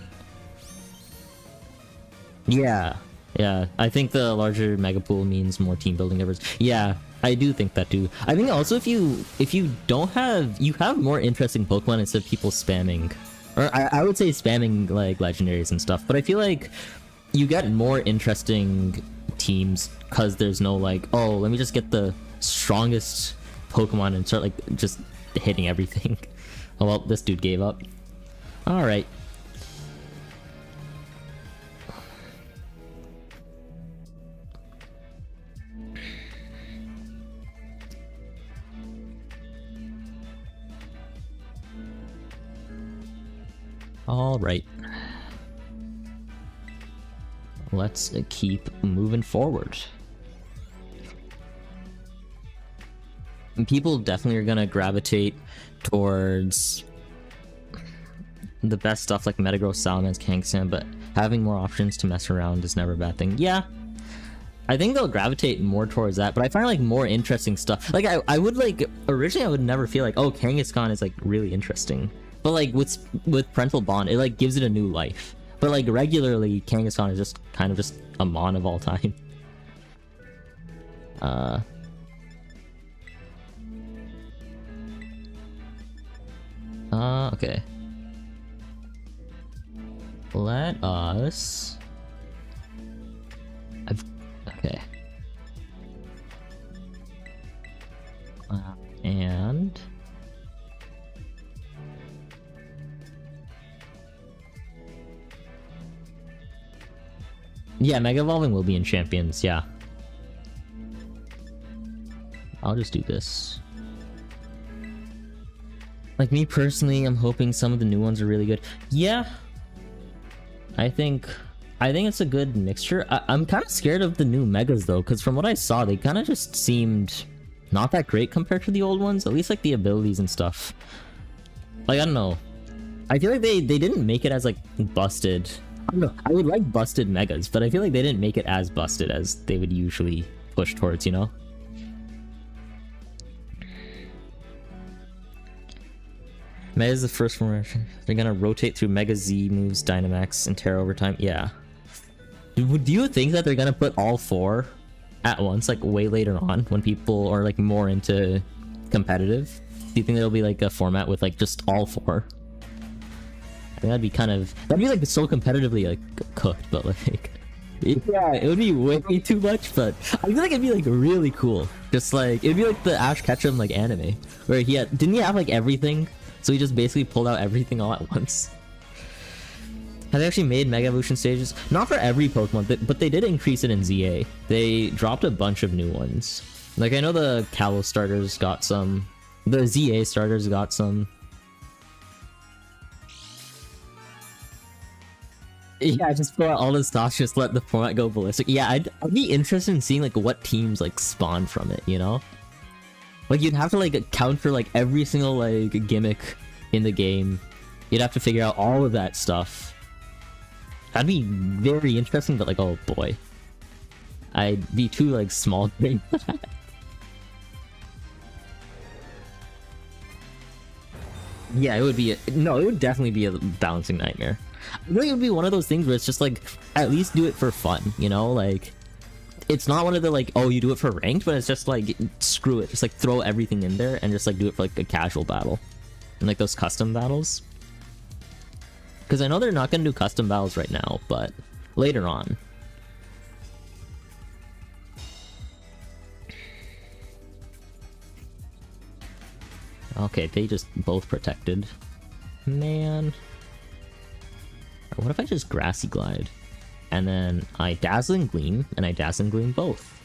Yeah. Yeah, I think the larger mega pool means more team building efforts. Yeah, I do think that too. I think also if you don't have, you have more interesting Pokemon instead of people spamming, or I would say spamming like legendaries and stuff. But I feel like you get more interesting teams because there's no like, oh, let me just get the strongest Pokemon and start like just hitting everything. Oh well, this dude gave up. All right. All right. Let's keep moving forward. And people definitely are gonna gravitate towards the best stuff like Metagross, Salamence, Kangaskhan, but having more options to mess around is never a bad thing. Yeah, I think they'll gravitate more towards that, but I find like more interesting stuff. Like I would like, originally I would never feel like, oh, Kangaskhan is like really interesting. But like with Parental Bond, it like gives it a new life. But like regularly, Kangaskhan is just kind of just a mon of all time. Okay. Let us... Okay. And... yeah, Mega Evolving will be in Champions, yeah. I'll just do this. Like, me personally, I'm hoping some of the new ones are really good. Yeah. I think it's a good mixture. I'm kind of scared of the new Megas, though, because from what I saw, they kind of just seemed not that great compared to the old ones. At least, like, the abilities and stuff. Like, I don't know. I feel like they didn't make it as, like, busted I don't know. I would like busted megas, but I feel like they didn't make it as busted as they would usually push towards, you know? Mega is the first formation. They're gonna rotate through Mega Z moves, Dynamax, and Terra over time. Yeah. Do you think that they're gonna put all 4 at once, like way later on, when people are like more into competitive? Do you think there'll be like a format with like just all 4? I think that'd be like so competitively like cooked, but like yeah, it would be way too much, but I feel like it'd be like really cool. Just like it'd be like the Ash Ketchum like anime where didn't he have like everything? So he just basically pulled out everything all at once. Have they actually made Mega Evolution stages? Not for every Pokemon, but they did increase it in ZA. They dropped a bunch of new ones. Like I know the Kalos starters got some, the ZA starters got some. Yeah, just pull out all the stocks, just let the format go ballistic. Yeah, I'd be interested in seeing like what teams like spawn from it, you know? Like you'd have to like counter like every single like gimmick in the game. You'd have to figure out all of that stuff. That'd be very interesting, but like, oh boy. I'd be too like small for that. Yeah, it would be it would definitely be a balancing nightmare. I think it would be one of those things where it's just like, at least do it for fun, you know? Like, it's not one of the like, oh, you do it for ranked, but it's just like, screw it. Just like throw everything in there and just like do it for like a casual battle. And like those custom battles. Because I know they're not going to do custom battles right now, but later on. Okay, they just both protected. Man. What if I just Grassy Glide? And then I Dazzling Gleam, and I Dazzling Gleam both.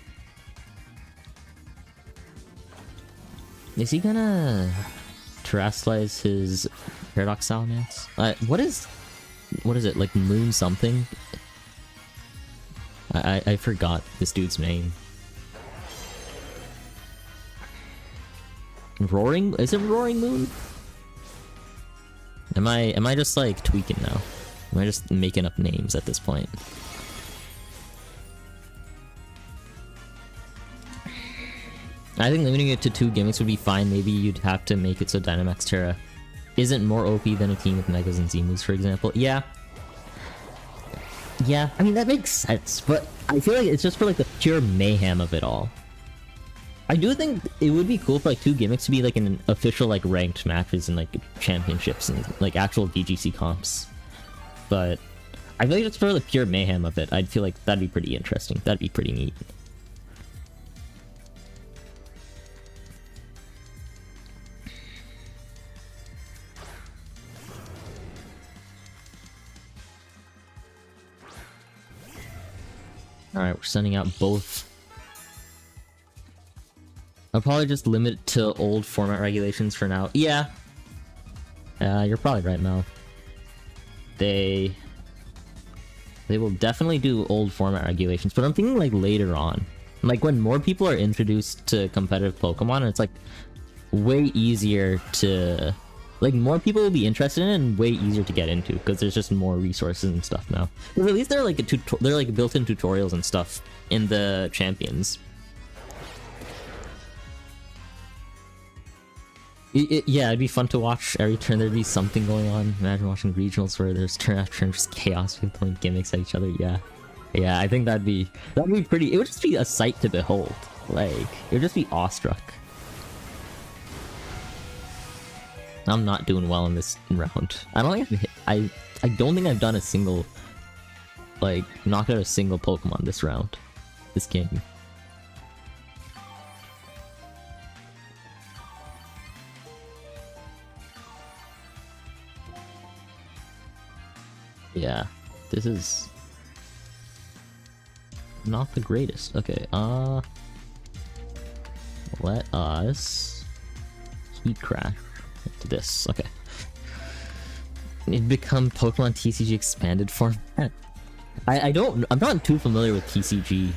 Is he gonna terrestrialize his Paradox Salamence? What is it, like Moon something? I forgot this dude's name. Roaring? Is it Roaring Moon? Am I just like tweaking now? Am I just making up names at this point? I think limiting it to 2 gimmicks would be fine. Maybe you'd have to make it so Dynamax Terra isn't more OP than a team with Megas and Z moves, for example. Yeah. Yeah, I mean, that makes sense, but I feel like it's just for like the pure mayhem of it all. I do think it would be cool for like 2 gimmicks to be like in an official like ranked matches and like championships and like actual VGC comps. But I feel like just for the pure mayhem of it, I'd feel like that'd be pretty interesting. That'd be pretty neat. Alright, we're sending out both. I'll probably just limit it to old format regulations for now. Yeah. You're probably right, Mel. They will definitely do old format regulations, but I'm thinking like later on. Like when more people are introduced to competitive Pokemon, and it's like way easier to... Like more people will be interested in it and way easier to get into because there's just more resources and stuff now. Because at least they're like they're like built-in tutorials and stuff in the champions. Yeah, it'd be fun to watch every turn. There'd be something going on. Imagine watching regionals where there's turn after turn just chaos, people throwing gimmicks at each other. Yeah, I think that'd be pretty. It would just be a sight to behold. Like it would just be awestruck. I'm not doing well in this round. I don't think I don't think I've done a single, like, knocked out a single Pokemon this round, this game. Yeah, this is not the greatest. Okay, let us Heat Crash into this. Okay. It'd become Pokemon TCG expanded format. I'm not too familiar with TCG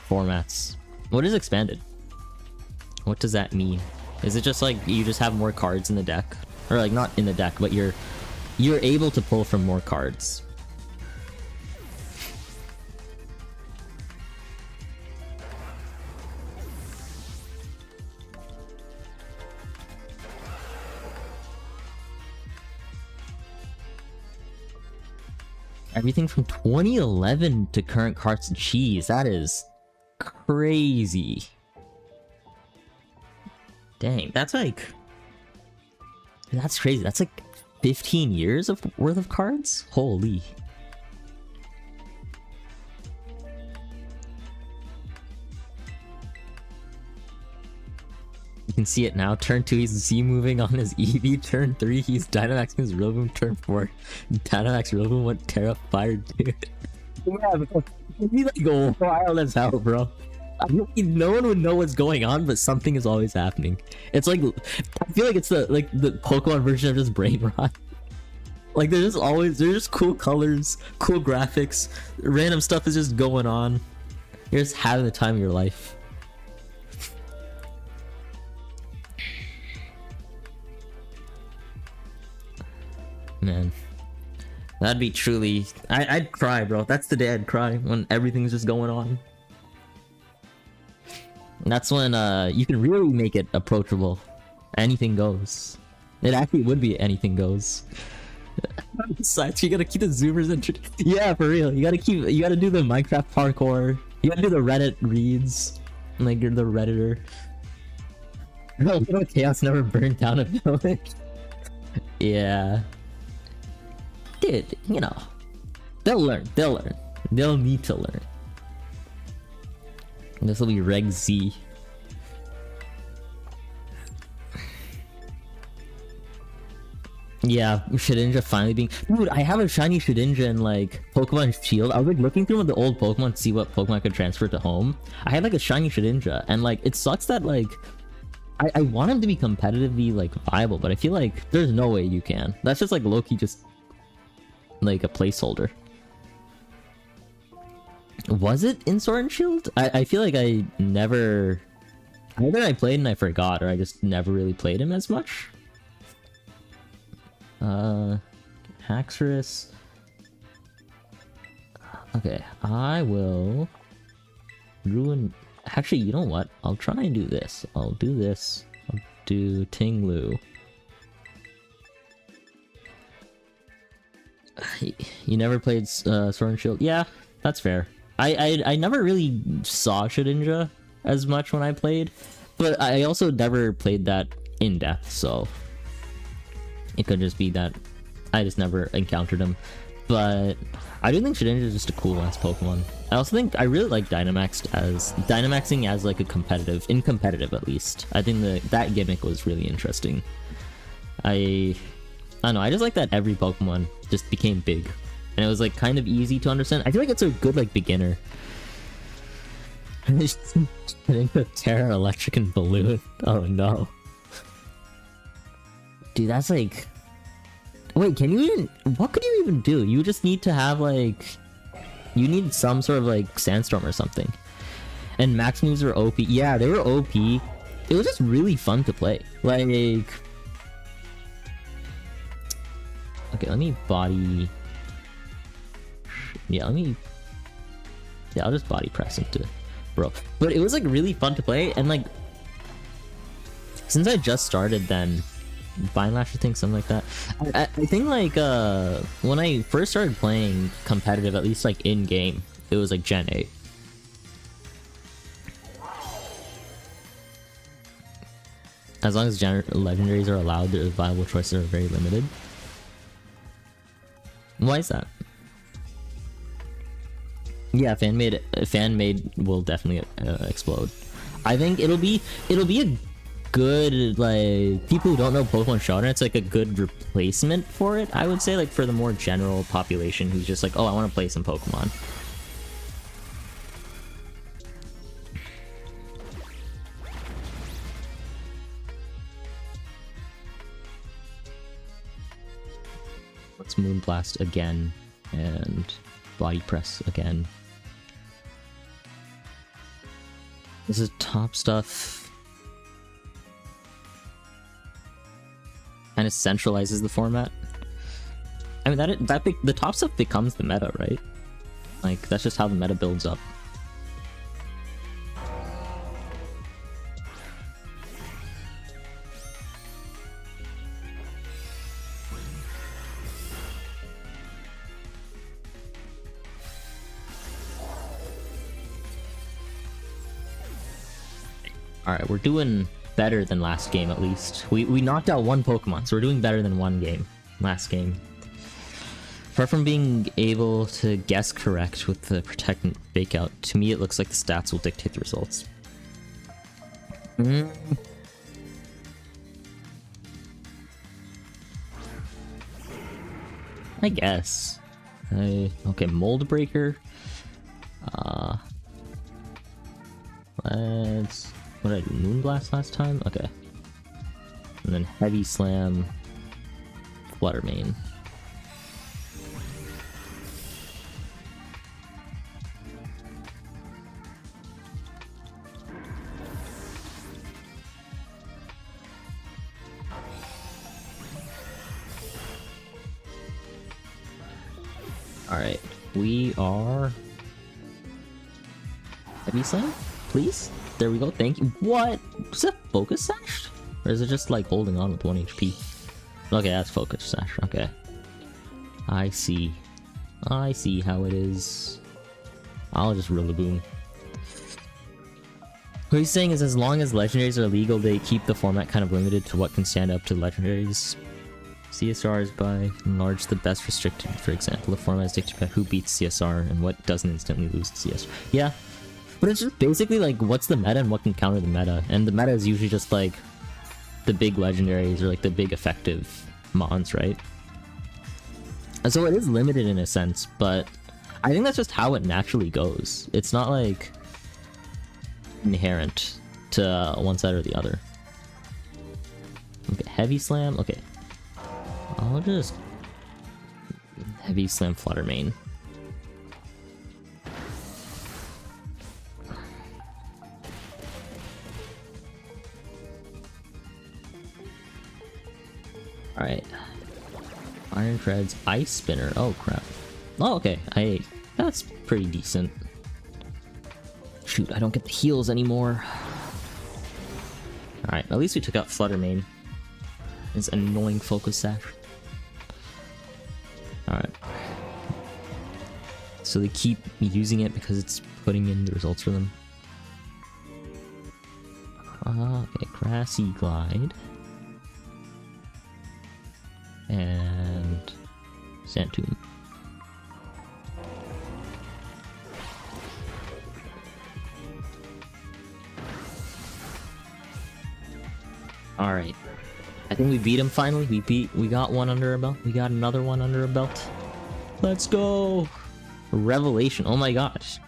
formats. What is expanded? What does that mean? Is it just like you just have more cards in the deck? Or like not in the deck, but you're able to pull from more cards. Everything from 2011 to current cards. Jeez, that is crazy. Dang, that's like... That's crazy. That's like 15 years of worth of cards? Holy. You can see it now. Turn 2, he's Z moving on his EV. Turn 3, he's Dynamaxing his Rillaboom. Turn 4, Dynamax Rillaboom went Terra Fire, dude. Yeah, it'd be like wild as hell, bro. I mean, no one would know what's going on, but something is always happening. It's like, I feel like it's the Pokemon version of just brain rot. Like there's just cool colors, cool graphics, random stuff is just going on. You're just having the time of your life. Man, that'd be truly... I'd cry, bro. That's the day I'd cry, when everything's just going on. And that's when you can really make it approachable. Anything goes. It actually would be anything goes. Besides, you gotta keep the zoomers in. Yeah, for real. You gotta do the Minecraft parkour. You gotta do the Reddit reads. Like you're the Redditor. No, chaos never burned down a village. Yeah. Dude, you know. They'll learn. They'll need to learn. This will be Reg Z. Yeah, Shedinja finally being... Dude, I have a shiny Shedinja in, like, Pokemon Shield. I was, like, looking through the old Pokemon to see what Pokemon could transfer to home. I had, like, a shiny Shedinja, and, like, it sucks that, like... I want him to be competitively, like, viable, but I feel like there's no way you can. That's just, like, low-key just... like, a placeholder. Was it in Sword and Shield? I feel like I never... Either I played and I forgot, or I just never really played him as much. Haxorus. Okay, I will ruin... Actually, you know what? I'll try and do this. I'll do this. I'll do Tinglu. You never played Sword and Shield? Yeah, that's fair. I never really saw Shedinja as much when I played, but I also never played that in depth, so it could just be that I just never encountered him. But I do think Shedinja is just a cool ass Pokemon. I also think I really like Dynamaxing as like a competitive, in competitive at least. I think that gimmick was really interesting. I don't know, I just like that every Pokemon just became big. And it was like kind of easy to understand. I feel like it's a good like beginner. I think the Terra, Electric, and Balloon. Oh no. Dude, that's like... Wait, can you even... What could you even do? You just need to have like... You need some sort of like Sandstorm or something. And max moves are OP. Yeah, they were OP. It was just really fun to play. Like... Okay, let me body... Yeah, I'll just body press into bro. But it was like really fun to play, and like since I just started then Binelash, I think, something like that. I think like when I first started playing competitive, at least like in game, it was like Gen 8. As long as legendaries are allowed, the viable choices are very limited. Why is that? Yeah, fan made will definitely explode. I think it'll be a good, like, people who don't know Pokemon Showdown, it's like a good replacement for it, I would say, like for the more general population who's just like, oh, I want to play some Pokemon. Let's Moonblast again and Body Press again. This is top stuff. And it centralizes the format. I mean, the top stuff becomes the meta, right? Like, that's just how the meta builds up. Alright, we're doing better than last game at least. We knocked out one Pokemon, so we're doing better than one game. Last game. Apart from being able to guess correct with the Protect and Fake Out, to me it looks like the stats will dictate the results. I guess. Okay, Mold Breaker. Let's... What did I do? Moonblast last time? Okay. And then Heavy Slam, Flutter Mane. Alright, we are... Heavy Slam? Please? There we go, thank you. What? Is that Focus Sash? Or is it just like holding on with 1 HP? Okay, that's Focus Sash, okay. I see. I see how it is. I'll just Rillaboom. What he's saying is as long as legendaries are legal, they keep the format kind of limited to what can stand up to legendaries. CSR is by and large the best restricted. For example, the format is dictated by who beats CSR and what doesn't instantly lose to CSR. Yeah, but it's just basically like what's the meta and what can counter the meta. And the meta is usually just like the big legendaries or like the big effective mons, right? And so it is limited in a sense, but I think that's just how it naturally goes. It's not like inherent to one side or the other. Okay, Heavy Slam. Okay. I'll just Heavy Slam Flutter Mane. Alright. Iron Treads, Ice Spinner. Oh crap. Oh, okay. That's pretty decent. Shoot, I don't get the heals anymore. Alright, at least we took out Flutter Mane. His annoying Focus Sash. Alright. So they keep using it because it's putting in the results for them. Okay, Grassy Glide. And Santoom. Alright. I think we beat him finally. We got one under our belt. We got another one under our belt. Let's go! A revelation. Oh my gosh.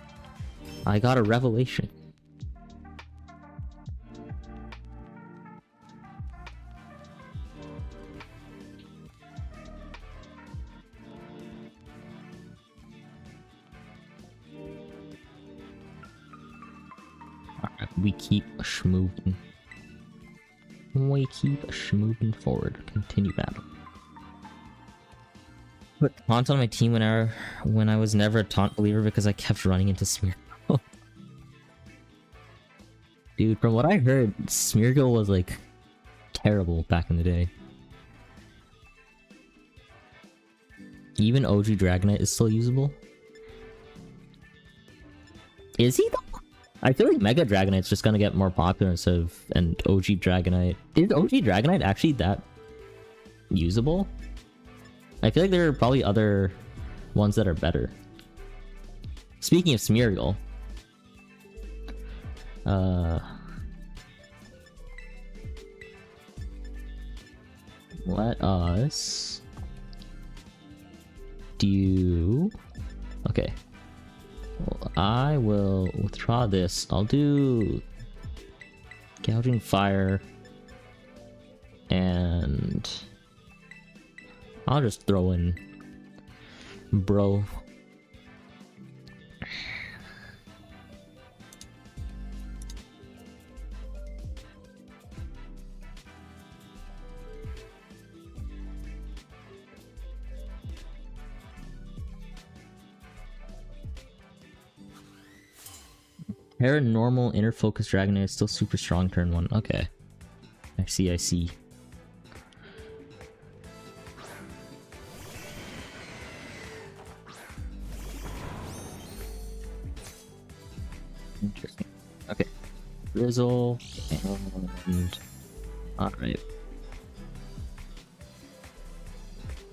I got a revelation. Alright, we keep schmoving. We keep moving forward. Continue battle. Put taunt on my team when I was never a taunt believer because I kept running into Smeargle. Dude, from what I heard, Smeargle was like terrible back in the day. Even OG Dragonite is still usable. Is he though? I feel like Mega Dragonite's just gonna get more popular instead of and OG Dragonite. Is OG Dragonite actually that usable? I feel like there are probably other ones that are better. Speaking of Smeargle, let us do... Okay. Well, I will withdraw this. I'll do Gouging Fire, and I'll just throw in Bro. Paranormal Inner Focus Dragonite is still super strong turn 1. Okay. I see, I see. Interesting. Okay. Drizzle, and... Alright.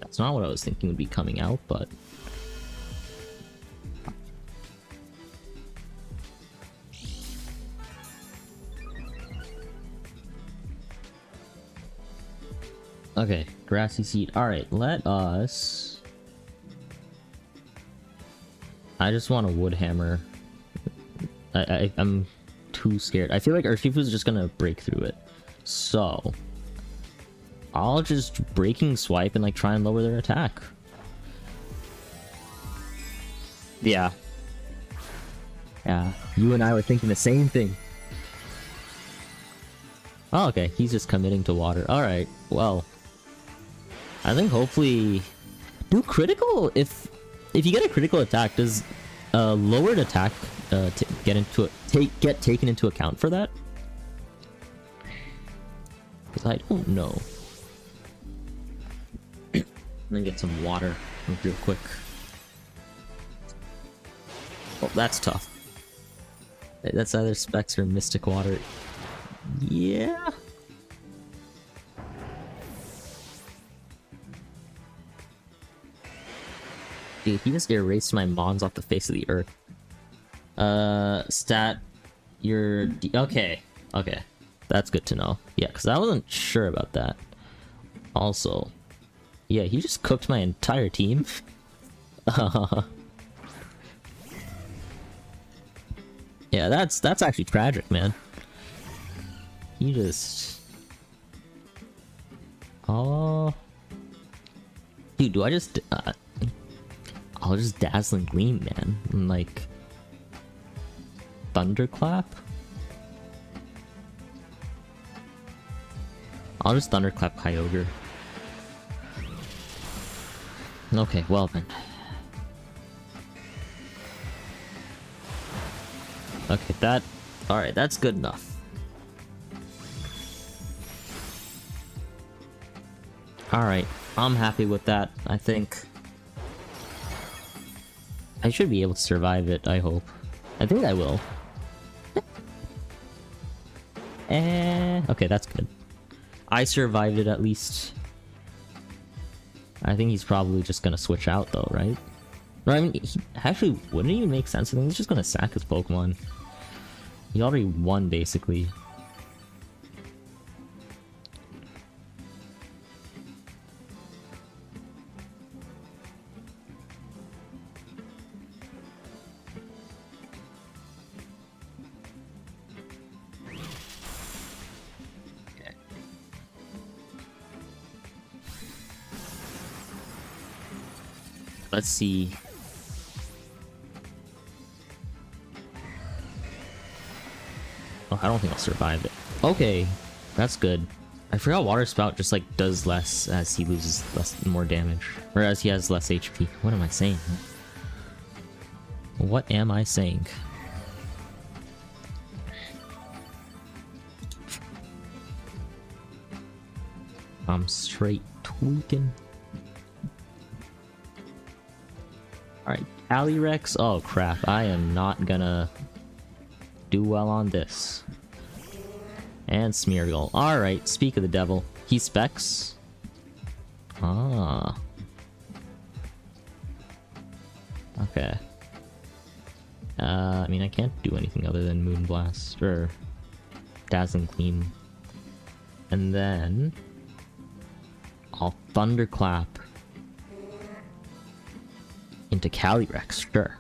That's not what I was thinking would be coming out, but... Okay, grassy seed. Alright, let us... I just want a wood hammer. I'm too scared. I feel like Urshifu's just gonna break through it. So... I'll just breaking swipe and like try and lower their attack. Yeah. Yeah, you and I were thinking the same thing. Oh, okay, he's just committing to water. Alright, well... I think hopefully... Do critical... If you get a critical attack, does lowered attack get taken into account for that? Because I don't know. Let me get some water real quick. Oh, that's tough. That's either Specs or Mystic Water. Yeah. Dude, he just erased my mons off the face of the earth. Stat, you're... Okay, okay. That's good to know. Yeah, because I wasn't sure about that. Also, yeah, he just cooked my entire team. Yeah, that's actually tragic, man. He just... Oh... Dude, do I just... I'll just Dazzling Gleam, man. And like... Thunderclap? I'll just Thunderclap Kyogre. Okay, well then. Okay, that... Alright, that's good enough. Alright, I'm happy with that, I think. I should be able to survive it, I hope. I think I will. Okay, that's good. I survived it at least. I think he's probably just gonna switch out though, right? No, I mean, actually, wouldn't it even make sense? I think he's just gonna sack his Pokemon. He already won, basically. Let's see. Oh, I don't think I'll survive it. Okay, that's good. I forgot Water Spout just like does less as he loses more damage, or as he has less HP. What am I saying? What am I saying? I'm straight tweaking. Alright, Calyrex. Oh crap, I am not gonna do well on this. And Smeargle. Alright, speak of the devil. He specs. Ah. Okay. I mean, I can't do anything other than Moonblast or Dazzling Gleam. And then I'll Thunderclap into Calyrex, sure.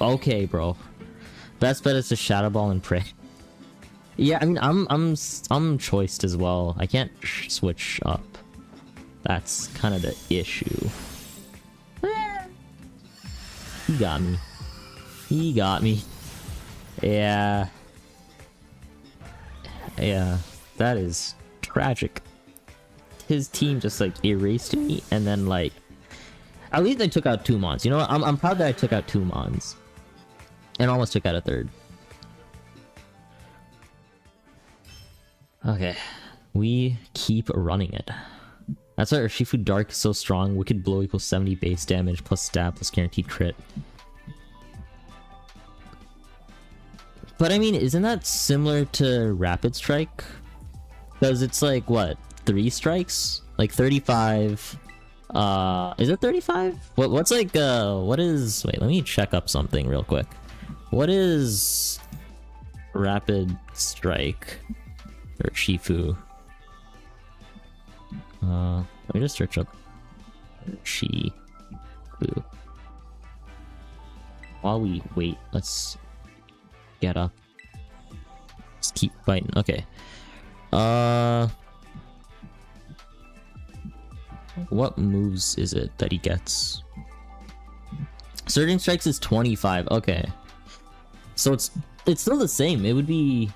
Okay, bro. Best bet is to Shadow Ball and pray. Yeah, I mean, I'm choiced as well. I can't switch up. That's kind of the issue. He got me. He got me. Yeah. Yeah, that is tragic. His team just like erased me, and then like, at least I took out 2 Mons. You know what? I'm proud that I took out 2 Mons. And almost took out a 3rd. Okay. We keep running it. That's why Urshifu Dark is so strong. Wicked Blow equals 70 base damage plus stab plus guaranteed crit. But I mean, isn't that similar to Rapid Strike? Because it's like, what, 3 strikes? Like 35... is it 35? What's like, what is... Wait, let me check up something real quick. What is... Rapid Strike? Or Shifu? Let me just search up... Shifu. While we wait, let's... get up. Just keep fighting. Okay. What moves is it that he gets? Surging Strikes is 25. Okay. So it's still the same. It would be...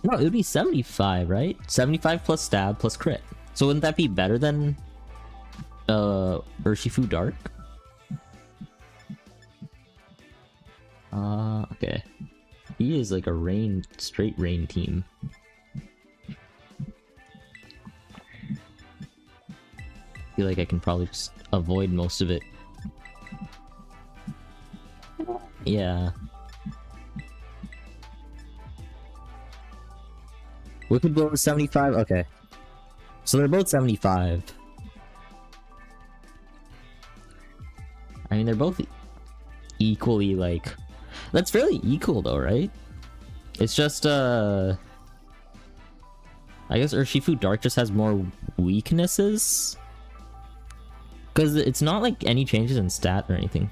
No, it would be 75, right? 75 plus stab plus crit. So wouldn't that be better than Urshifu Dark? Okay. He is like a straight rain team. I feel like I can probably just avoid most of it. Yeah. Wicked Blow is 75? Okay. So they're both 75. I mean, they're both equally, like... That's fairly equal though, right? It's just, I guess Urshifu Dark just has more weaknesses? Because it's not like any changes in stat or anything.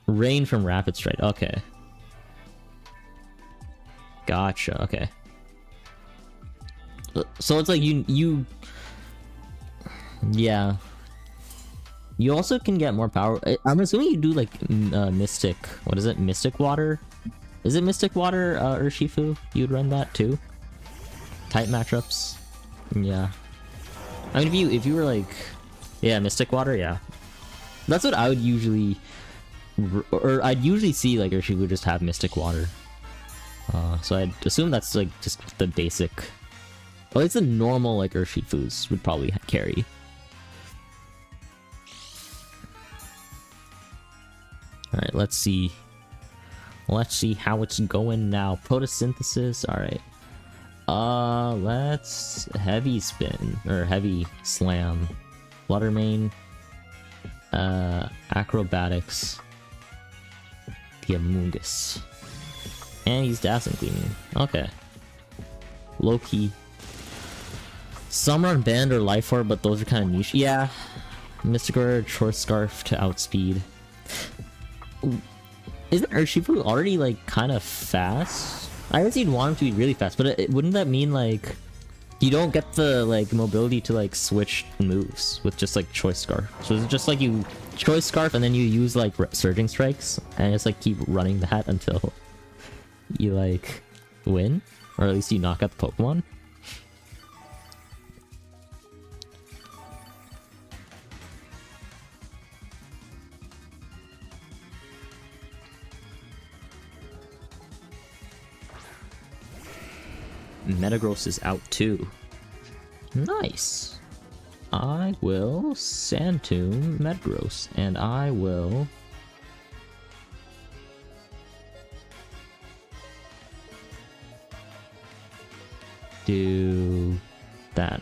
Rain from Rapid Strike, okay. Gotcha, okay. So it's like you... Yeah. You also can get more power. I'm assuming you do like Mystic. What is it? Mystic Water? Is it Mystic Water, Urshifu? You'd run that too? Type matchups? Yeah. I mean, if you were like... Yeah, Mystic Water, yeah. That's what I would usually... Or I'd usually see like Urshifu just have Mystic Water. So I'd assume that's like just the basic... Well, it's the normal like Urshifus would probably carry. Alright, let's see. Let's see how it's going now. Photosynthesis, alright. Let's heavy spin, or heavy slam. Flutter Mane. Acrobatics. The Amoongus. And he's Dancing Gleaming. Okay. Low-key. Some run Band or Life Orb, but those are kind of niche. Yeah. Mystic Orb, Short Scarf to outspeed. Isn't Urshifu already like kind of fast? I guess you'd want him to be really fast, but wouldn't that mean like you don't get the like mobility to like switch moves with just like Choice Scarf? So is it just like you Choice Scarf and then you use like Surging Strikes and it's like keep running that until you like win, or at least you knock out the Pokemon? Metagross is out too. Nice. I will Sand Tomb Metagross, and I will do that.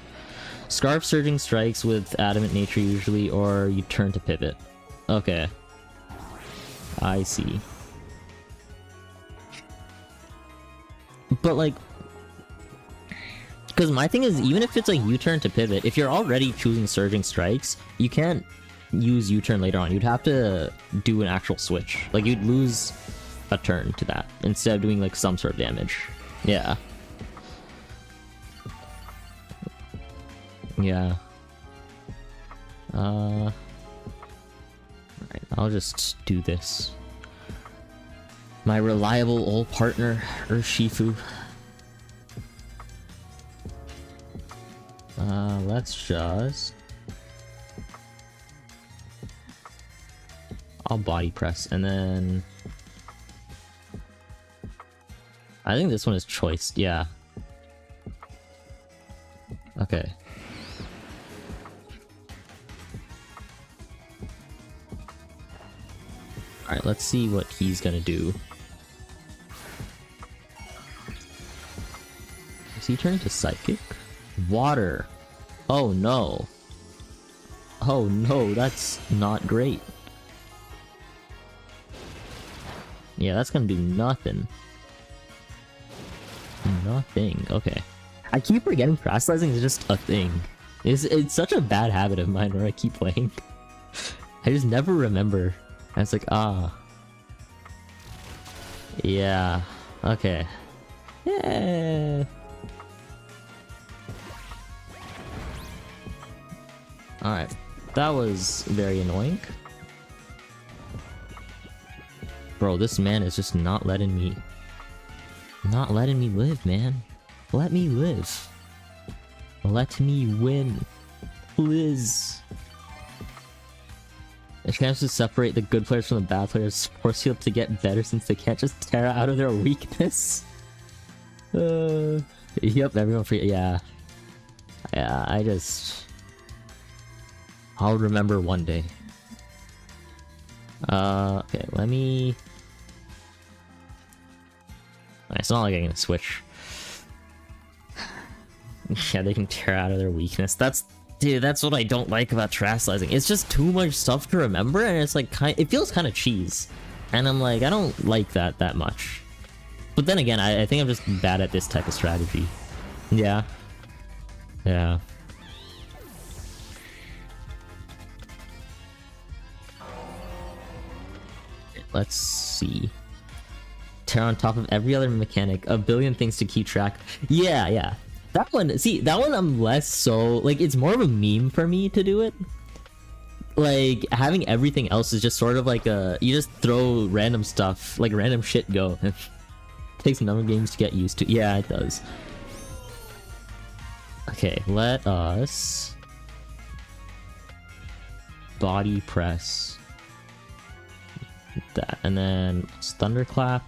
Scarf Surging Strikes with Adamant Nature usually, or you turn to Pivot. Okay. I see. But like... Because my thing is, even if it's like U-turn to pivot, if you're already choosing Surging Strikes, you can't use U-turn later on. You'd have to do an actual switch. Like, you'd lose a turn to that, instead of doing like some sort of damage. Yeah. Yeah. Alright, I'll just do this. My reliable old partner, Urshifu. Let's just... I'll body press, and then... I think this one is choiced, yeah. Okay. Alright, let's see what he's gonna do. Is he turning to Psychic? Water. Oh no. Oh no, that's not great. Yeah, that's gonna do nothing. Nothing. Okay. I keep forgetting crystallizing is just a thing. It's such a bad habit of mine where I keep playing. I just never remember. And it's like, ah. Yeah. Okay. Yeah. Alright. That was very annoying. Bro, this man is just not letting me live, man. Let me live. Let me win. Please. The chance to separate the good players from the bad players force you to get better since they can't just tear out of their weakness. Yep, everyone free. Yeah. Yeah, I'll remember one day. Okay, let me... It's not like I can switch. Yeah, they can tear out of their weakness. Dude, that's what I don't like about terastallizing. It's just too much stuff to remember, and it's like it feels kind of cheese. And I'm like, I don't like that much. But then again, I think I'm just bad at this type of strategy. Yeah. Yeah. Let's see. Tear on top of every other mechanic. A billion things to keep track. Yeah, yeah. That one, see, that one I'm less so... Like, it's more of a meme for me to do it. Like, having everything else is just sort of like a... You just throw random stuff, like random shit go. It takes a number of games to get used to. Yeah, it does. Okay, let us... Body press. That, and then thunderclap.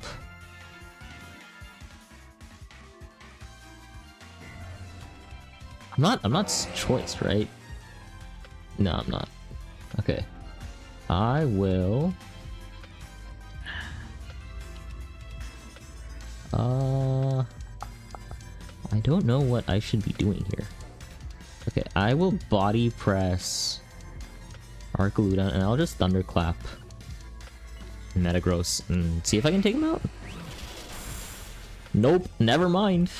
I'm not choiced, right? No, I'm not. Okay. I will... I don't know what I should be doing here. Okay, I will body press Arcaludon, and I'll just thunderclap Metagross and see if I can take him out. Nope, never mind.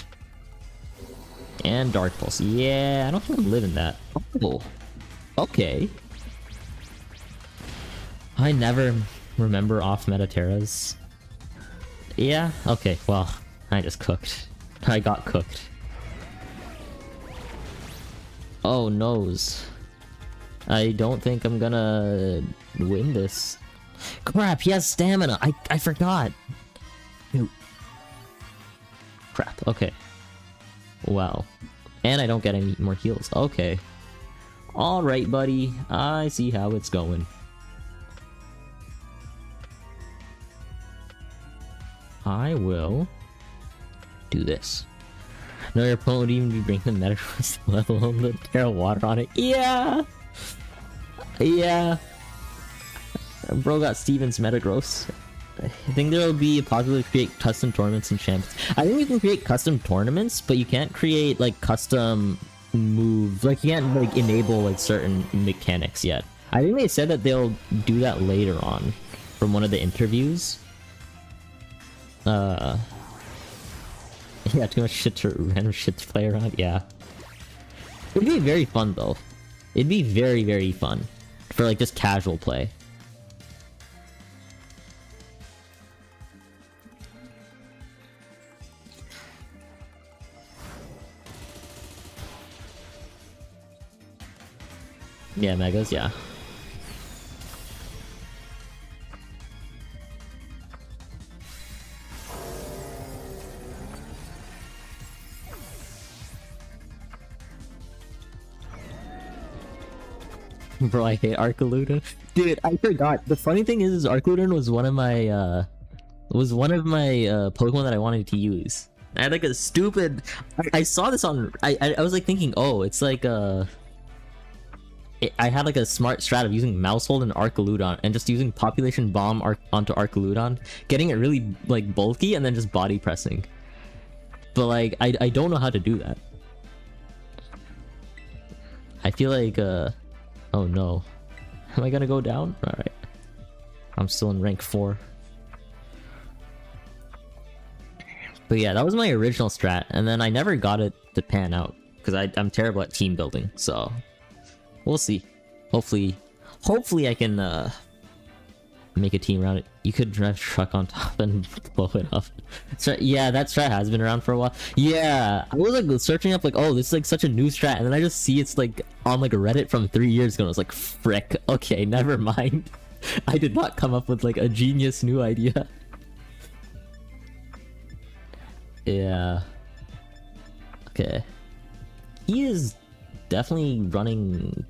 And Dark Pulse. Yeah, I don't think I'm living that. Oh, okay. I never remember off Metaterras. Yeah, okay, well, I just cooked. I got cooked. Oh, noes. I don't think I'm gonna win this. Crap, he has stamina. I forgot. Ew. Crap, okay. Wow. And I don't get any more heals. Okay. Alright, buddy. I see how it's going. I will do this. No, your opponent would even be bringing the Metagross, let alone the Terra Water on it. Yeah! Yeah. Bro got Steven's Metagross. I think there will be a possibility to create custom tournaments and champs. I think you can create custom tournaments, but you can't create like custom moves. Like you can't like enable like certain mechanics yet. I think they said that they'll do that later on from one of the interviews. Yeah, too much random shit to play around. Yeah. It'd be very fun though. It'd be very, very fun for like just casual play. Yeah, Megas, yeah. Bro, I hate Arcaludon. Dude, I forgot. The funny thing is Arcaludon was one of my Pokemon that I wanted to use. I had like a stupid... I saw this on... I was like thinking, oh, it's like I had like a smart strat of using Mousehold and Arcaludon and just using Population Bomb onto Arcaludon, getting it really like bulky and then just body pressing. but like I don't know how to do that. I feel like oh no, am I gonna go down? All right, I'm still in rank 4. But yeah, that was my original strat, and then I never got it to pan out because I'm terrible at team building. So we'll see. Hopefully I can make a team around it. You could drive truck on top and blow it up. So yeah, that strat has been around for a while. Yeah, I was like searching up like, oh, this is like such a new strat, and then I just see it's like on like Reddit from 3 years ago. And I was like, frick. Okay, never mind. I did not come up with like a genius new idea. Yeah. Okay. He is definitely running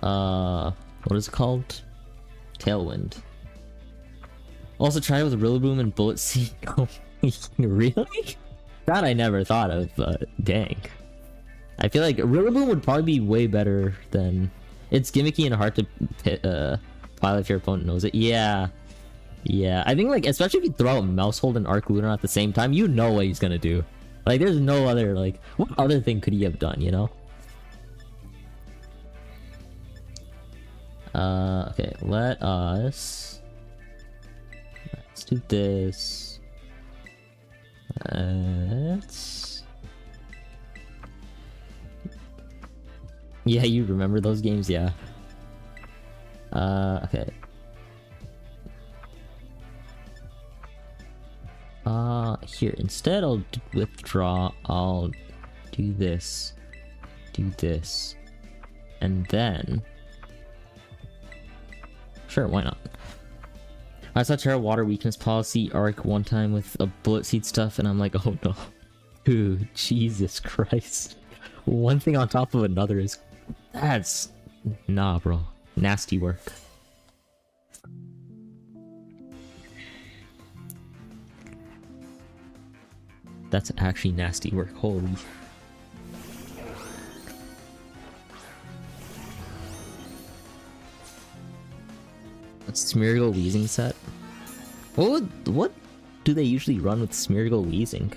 what is it called? Tailwind. Also try it with Rillaboom and Bullet Seed. Really? That I never thought of, dang. I feel like Rillaboom would probably be way better than... It's gimmicky and hard to pilot if your opponent knows it. Yeah. Yeah, I think like, especially if you throw out Mousehold and Arc Lunar at the same time, you know what he's gonna do. Like, there's no other, like, what other thing could he have done, you know? Okay, let's do this. Yeah, you remember those games? Yeah. Okay. Here, instead I'll withdraw, I'll do this, and then... Sure, why not? I saw Terra Water Weakness Policy Arc one time with a Bullet Seed stuff, and I'm like, oh no. Dude, Jesus Christ. One thing on top of another is... That's... Nah, bro. Nasty work. That's actually nasty work, holy. What's Smeargle Weezing set? What do they usually run with Smeargle Weezing?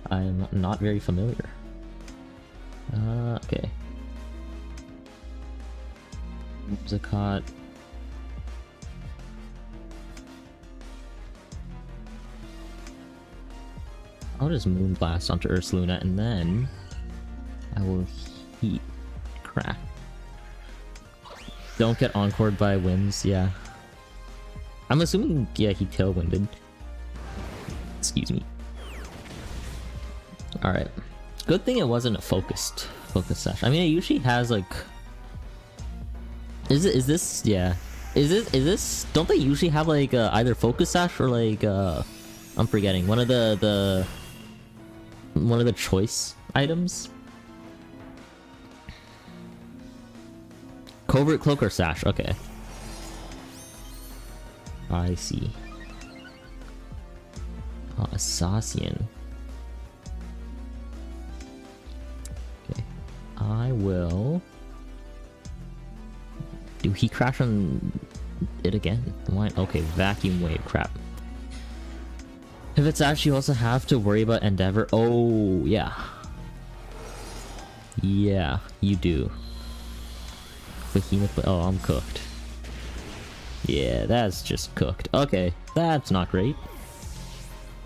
I'm not very familiar. Okay. Zakot. I'll just Moonblast onto Ursaluna, and then I will Heat Crack. Don't get encored by winds, yeah. I'm assuming, yeah, he tailwinded. Excuse me. Alright. Good thing it wasn't a focus sash. I mean, it usually has like... Is this, yeah. Is this, don't they usually have like either focus sash or like, I'm forgetting, one of the choice items? Covert Cloak or Sash, okay. I see. Assassin. Okay. I will... Do he crash on it again? Why? Okay, Vacuum Wave, crap. If it's actually, you also have to worry about Endeavor. Oh, yeah. Yeah, you do. Behemoth, oh, I'm cooked. Yeah, that's just cooked. Okay, that's not great.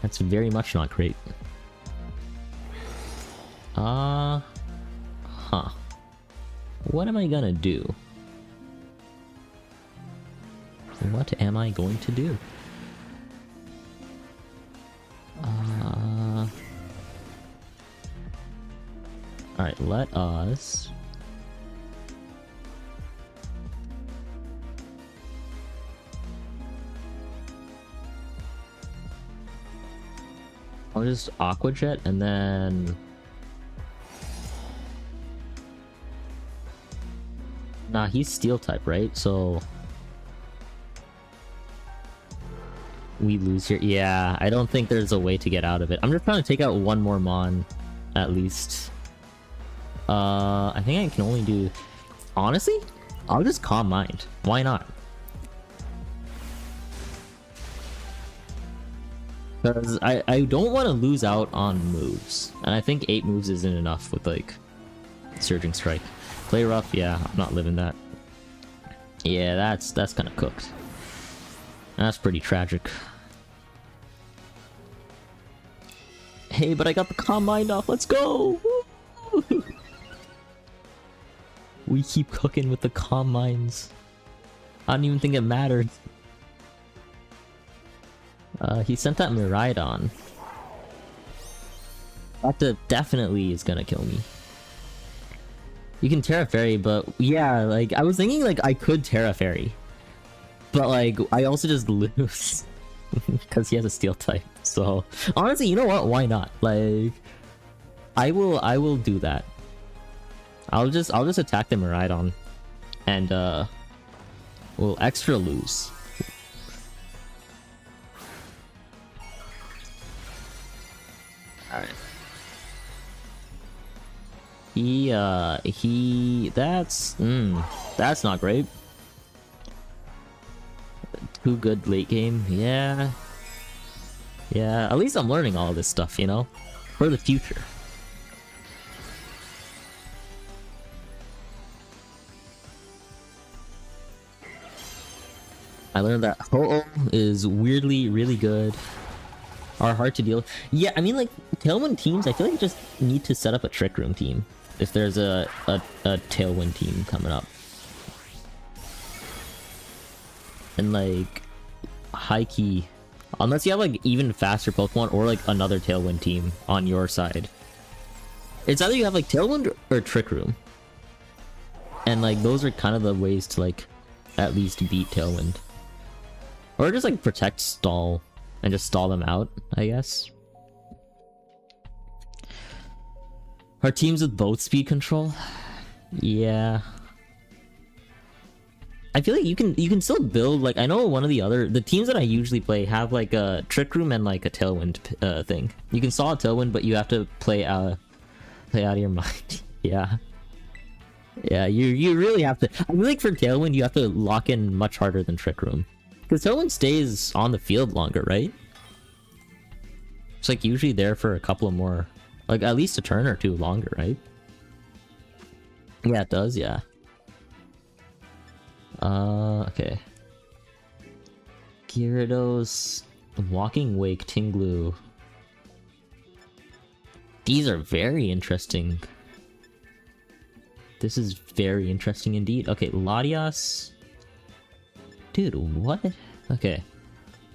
That's very much not great. Huh. What am I gonna do? What am I going to do? Alright, let us... I'll just Aqua Jet and then... Nah, he's Steel type, right? So... We lose here. Yeah, I don't think there's a way to get out of it. I'm just trying to take out one more Mon, at least. I think I can only do... Honestly, I'll just Calm Mind. Why not? Because I don't want to lose out on moves. And I think 8 moves isn't enough with, like, Surging Strike. Play rough, yeah, I'm not living that. Yeah, that's kind of cooked. That's pretty tragic. Hey, but I got the Calm Mind off, let's go! Woo! We keep cooking with the Calm Minds. I don't even think it mattered. He sent that Miraidon. That definitely is gonna kill me. You can Terra Fairy, but yeah, like, I was thinking, like, I could Terra Fairy. But, like, I also just lose. Because he has a Steel type, so... Honestly, you know what? Why not? Like... I will do that. I'll just attack the Miraidon. And, we'll extra lose. Alright. That's not great. Too good late game, yeah. Yeah, at least I'm learning all this stuff, you know? For the future. I learned that Ho-Oh is weirdly really good. Are hard to deal. Yeah, I mean, like, Tailwind teams, I feel like you just need to set up a Trick Room team. If there's a Tailwind team coming up. And, like, high key. Unless you have, like, even faster Pokemon or, like, another Tailwind team on your side. It's either you have, like, Tailwind or Trick Room. And, like, those are kind of the ways to, like, at least beat Tailwind. Or just, like, protect stall. And just stall them out, I guess. Are teams with both speed control? Yeah. I feel like you can still build, like, I know one of the teams that I usually play have like a Trick Room and like a Tailwind thing. You can stall a Tailwind, but you have to play out of your mind. Yeah. Yeah, you really have to. I feel like for Tailwind you have to lock in much harder than Trick Room. Because Tailwind stays on the field longer, right? It's like usually there for a couple of more, like at least a turn or two longer, right? Yeah, it does, yeah. Okay. Gyarados, Walking Wake, Tinglu. These are very interesting. This is very interesting indeed. Okay, Latias. Dude, what? Okay.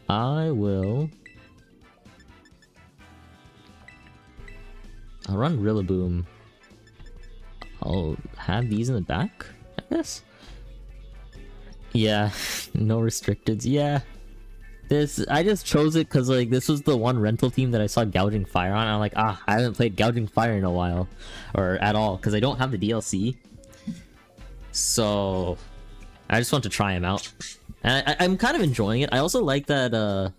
I'll run Rillaboom. I'll have these in the back, I guess? Yeah, no restricteds. Yeah. I just chose it because, like, this was the one rental team that I saw Gouging Fire on. And I'm like, I haven't played Gouging Fire in a while. Or at all, because I don't have the DLC. So... I just want to try him out. And I'm kind of enjoying it. I also like that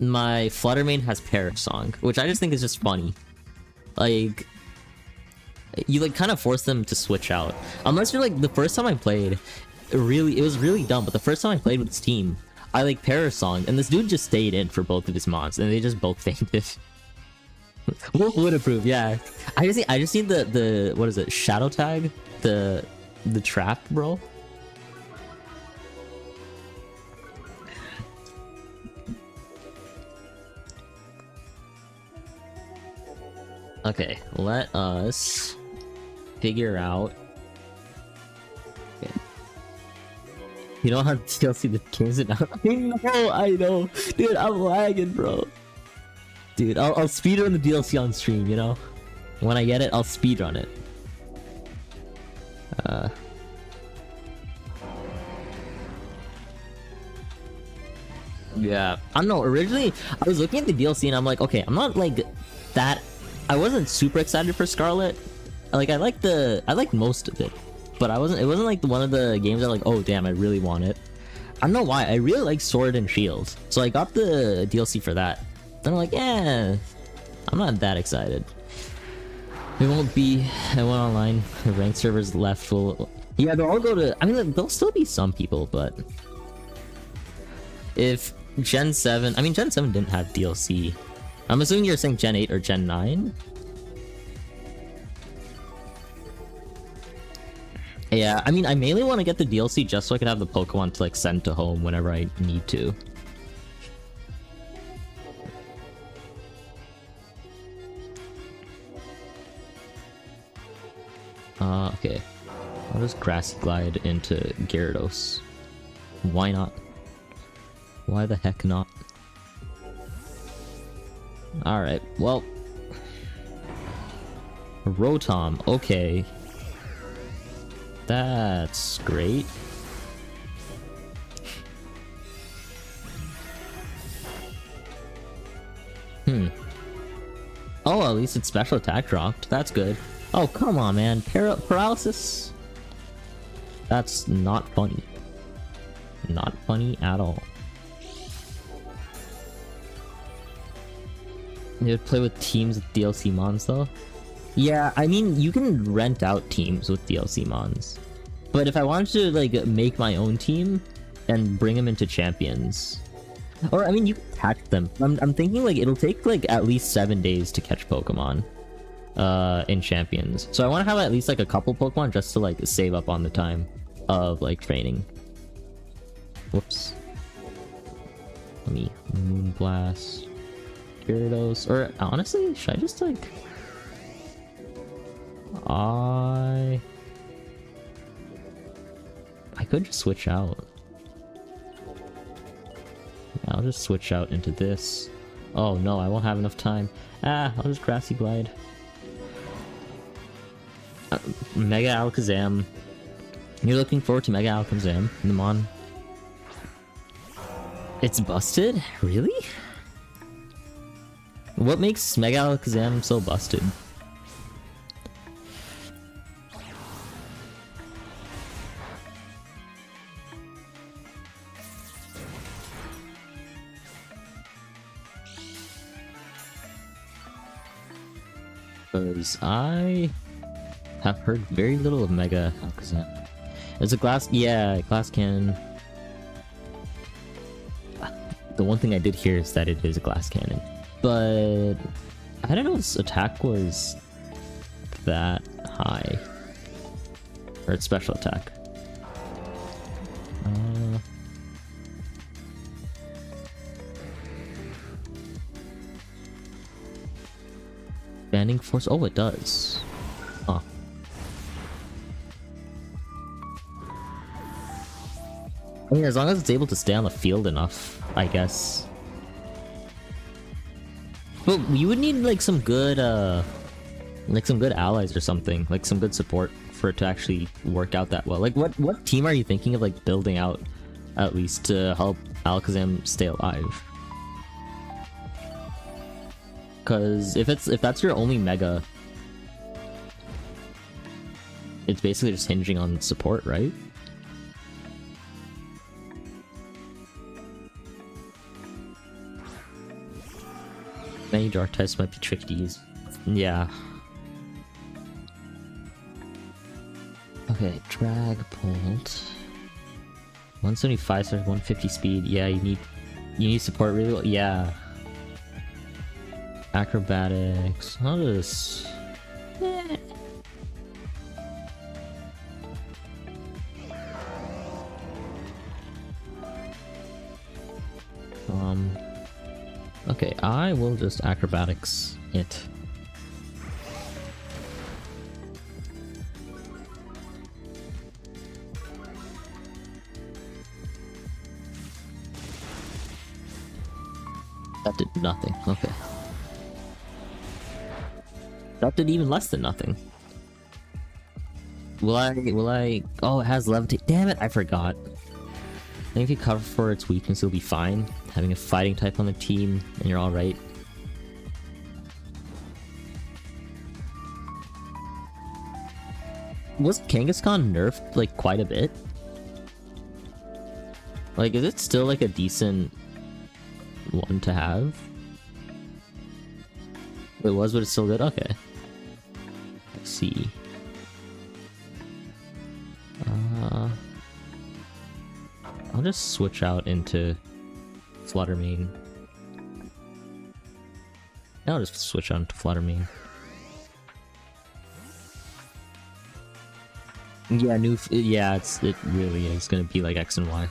my Flutter main has Perish Song, which I just think is just funny. Like, you like kind of force them to switch out. Unless you're like, the first time I played, it was really dumb, but the first time I played with this team, I like Perish Song, and this dude just stayed in for both of his mons, and they just both fainted. Would approve, yeah. I just need the what is it, Shadow Tag? The trap, bro. Okay, let us figure out. Okay. You don't have DLC the games it out. I know, dude. I'm lagging, bro. Dude, I'll speedrun the DLC on stream. You know, when I get it, I'll speedrun it. Yeah, I don't know. Originally, I was looking at the DLC and I'm like, okay, I'm not like that. I wasn't super excited for Scarlet. Like, I liked most of it, but it wasn't like one of the games that like, oh damn, I really want it. I don't know why. I really like Sword and Shield, so I got the DLC for that. Then I'm like, yeah, I'm not that excited. It won't be. I went online. The ranked servers left will. Yeah, they'll all go to. I mean, there'll still be some people, but if Gen 7. I mean, Gen 7 didn't have DLC. I'm assuming you're saying Gen 8 or Gen 9? Yeah, I mean, I mainly want to get the DLC just so I can have the Pokemon to, like, send to home whenever I need to. Okay. I'll just Grassy Glide into Gyarados. Why not? Why the heck not? Alright, well... Rotom, okay. That's great. Oh, at least its special attack dropped. That's good. Oh, come on, man. Paralysis? That's not funny. Not funny at all. You would play with teams with DLC mons, though? Yeah, I mean, you can rent out teams with DLC mons. But if I wanted to, like, make my own team and bring them into champions... Or, I mean, you can catch them. I'm thinking, like, it'll take, like, at least 7 days to catch Pokemon. In champions. So I want to have at least like a couple Pokemon just to like save up on the time of like training. Whoops. Let me Moonblast. Gyarados. Or honestly, should I just like... I could just switch out. Yeah, I'll just switch out into this. Oh no, I won't have enough time. I'll just Grassy Glide. Mega Alakazam. You're looking forward to Mega Alakazam, Namon? It's busted? Really? What makes Mega Alakazam so busted? Because I have heard very little of Mega Alakazam. There's a glass cannon. The one thing I did hear is that it is a glass cannon. But I don't know if its attack was that high. Or its special attack. Banding force? Oh, it does. Huh. I mean, as long as it's able to stay on the field enough, I guess. But you would need like some good allies or something, like some good support for it to actually work out that well. Like, what team are you thinking of like building out, at least to help Alakazam stay alive? Because if that's your only Mega, it's basically just hinging on support, right? Many dark types might be tricky to use. Yeah. Okay, Dragapult. 175 stars, 150 speed. Yeah, you need support really well. Yeah. Acrobatics. I'll just... Okay, I will just acrobatics it. That did nothing. Okay. That did even less than nothing. Will I... Oh, it has levitate. Damn it, I forgot. I think if you cover for its weakness, it'll be fine. Having a fighting type on the team, and you're alright. Was Kangaskhan nerfed, like, quite a bit? Like, is it still, like, a decent one to have? It was, but it's still good? Okay. Let's see. I'll just switch out into Flutter Mane. I'll just switch on to Flutter Mane. Yeah, yeah, it really is gonna be like X and Y.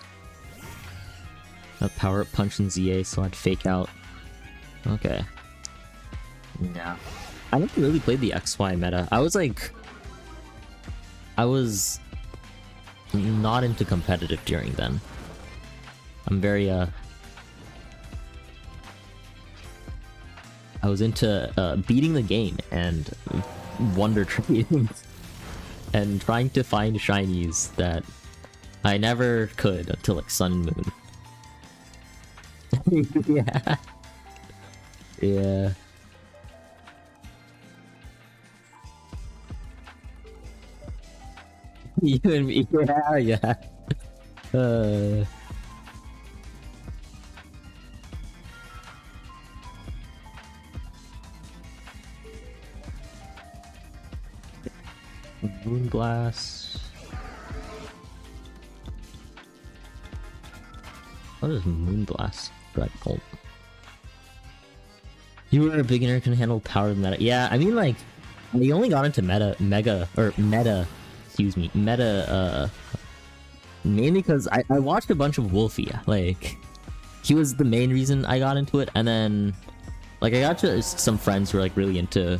A power up punch and ZA, so I'd fake out. Okay. Yeah. I never really played the XY meta. I was not into competitive during then. I'm very I was into beating the game and wonder trading and trying to find shinies that I never could until like Sun and Moon. Yeah. Yeah. You and me, yeah. Moonglass. What is Moonglass? Dragbolt. You were a beginner, can handle power meta. Yeah, I mean, like, I only got into meta, mainly because I watched a bunch of Wolfie. Like, he was the main reason I got into it, and then, like, I got to some friends who were, like, really into,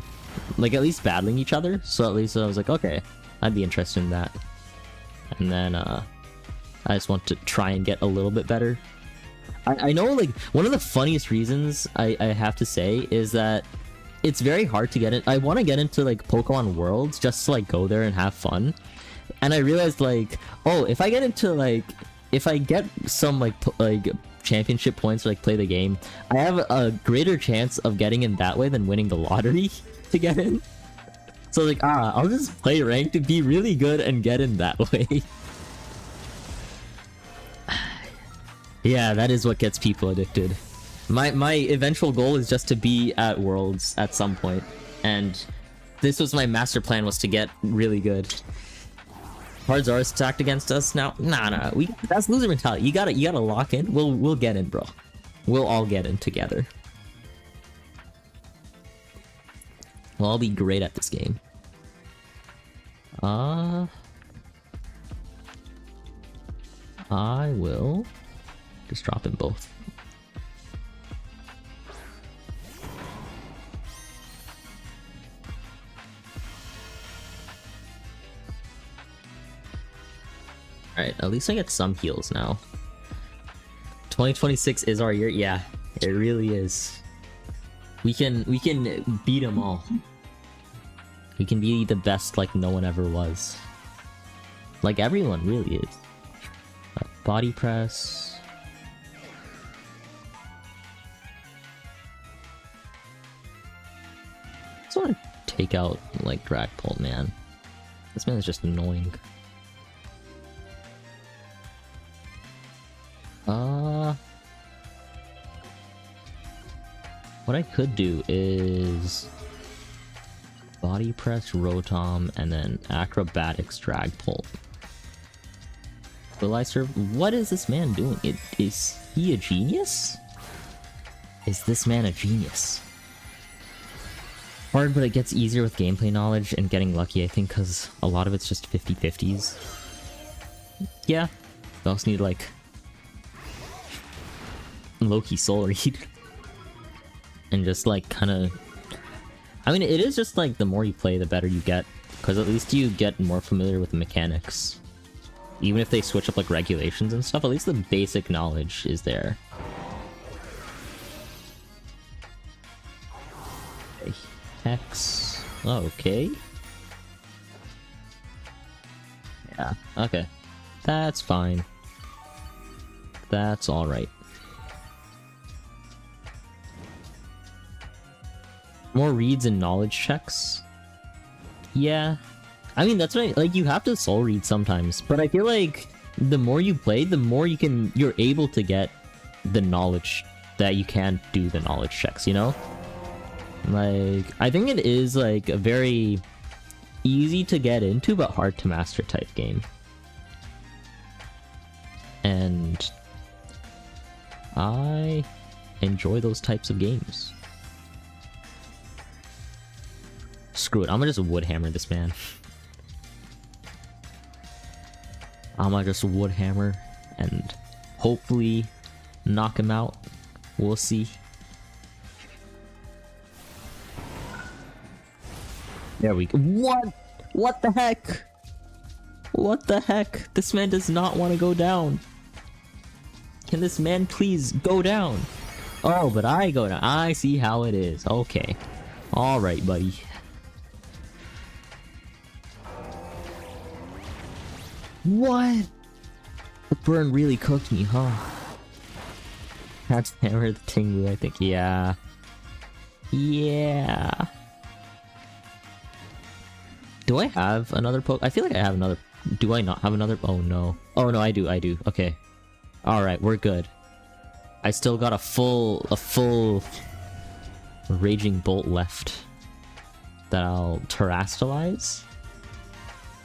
like, at least battling each other, so at least I was like, okay, I'd be interested in that. And then, I just want to try and get a little bit better. I know, like, one of the funniest reasons I have to say is that it's very hard to get in. I want to get into, like, Pokemon Worlds just to, like, go there and have fun. And I realized, like, oh, if I get into, like, if I get some, like, championship points or, like, play the game, I have a greater chance of getting in that way than winning the lottery to get in. So, like, I'll just play ranked to be really good and get in that way. Yeah, that is what gets people addicted. My eventual goal is just to be at Worlds at some point, and this was my master plan, was to get really good. Cards are stacked against us now. Nah, that's loser mentality. You gotta lock in. We'll get in, bro. We'll all get in together. We'll all be great at this game. I will just drop in both. Alright, at least I get some heals now. 2026 is our year. Yeah, it really is. We can beat them all. We can be the best like no one ever was. Like everyone really is. Body press. I just want to take out like Dragbolt, man. This man is just annoying. What I could do is body press Rotom and then acrobatics Dragbolt. Will I serve? What is this man doing? Is he a genius? Is this man a genius? Hard, but it gets easier with gameplay knowledge and getting lucky, I think, because a lot of it's just 50-50s. Yeah. We also need, like, low-key soul read. And just, like, kind of... I mean, it is just, like, the more you play, the better you get. Because at least you get more familiar with the mechanics. Even if they switch up, like, regulations and stuff, at least the basic knowledge is there. Okay. Hex. Okay. Yeah, okay. That's fine. That's alright. More reads and knowledge checks. Yeah. I mean, that's right. Like, you have to soul read sometimes, but I feel like the more you play, the more you're able to get the knowledge that you can do the knowledge checks, you know? Like, I think it is, like, a very easy to get into, but hard to master type game. And I enjoy those types of games. Screw it, I'm gonna just wood hammer this man. I'm gonna just wood hammer and hopefully knock him out. We'll see. There we go. What? What the heck? What the heck? This man does not want to go down. Can this man please go down? Oh, but I go down. I see how it is. Okay. Alright, buddy. What? The burn really cooked me, huh? That's hammer the Tinglu, I think. Yeah. Yeah. Do I have another poke? I feel like I have another. Do I not have another? Oh no. Oh no, I do. I do. Okay. Alright, we're good. I still got a full Raging Bolt left that I'll terrastalize.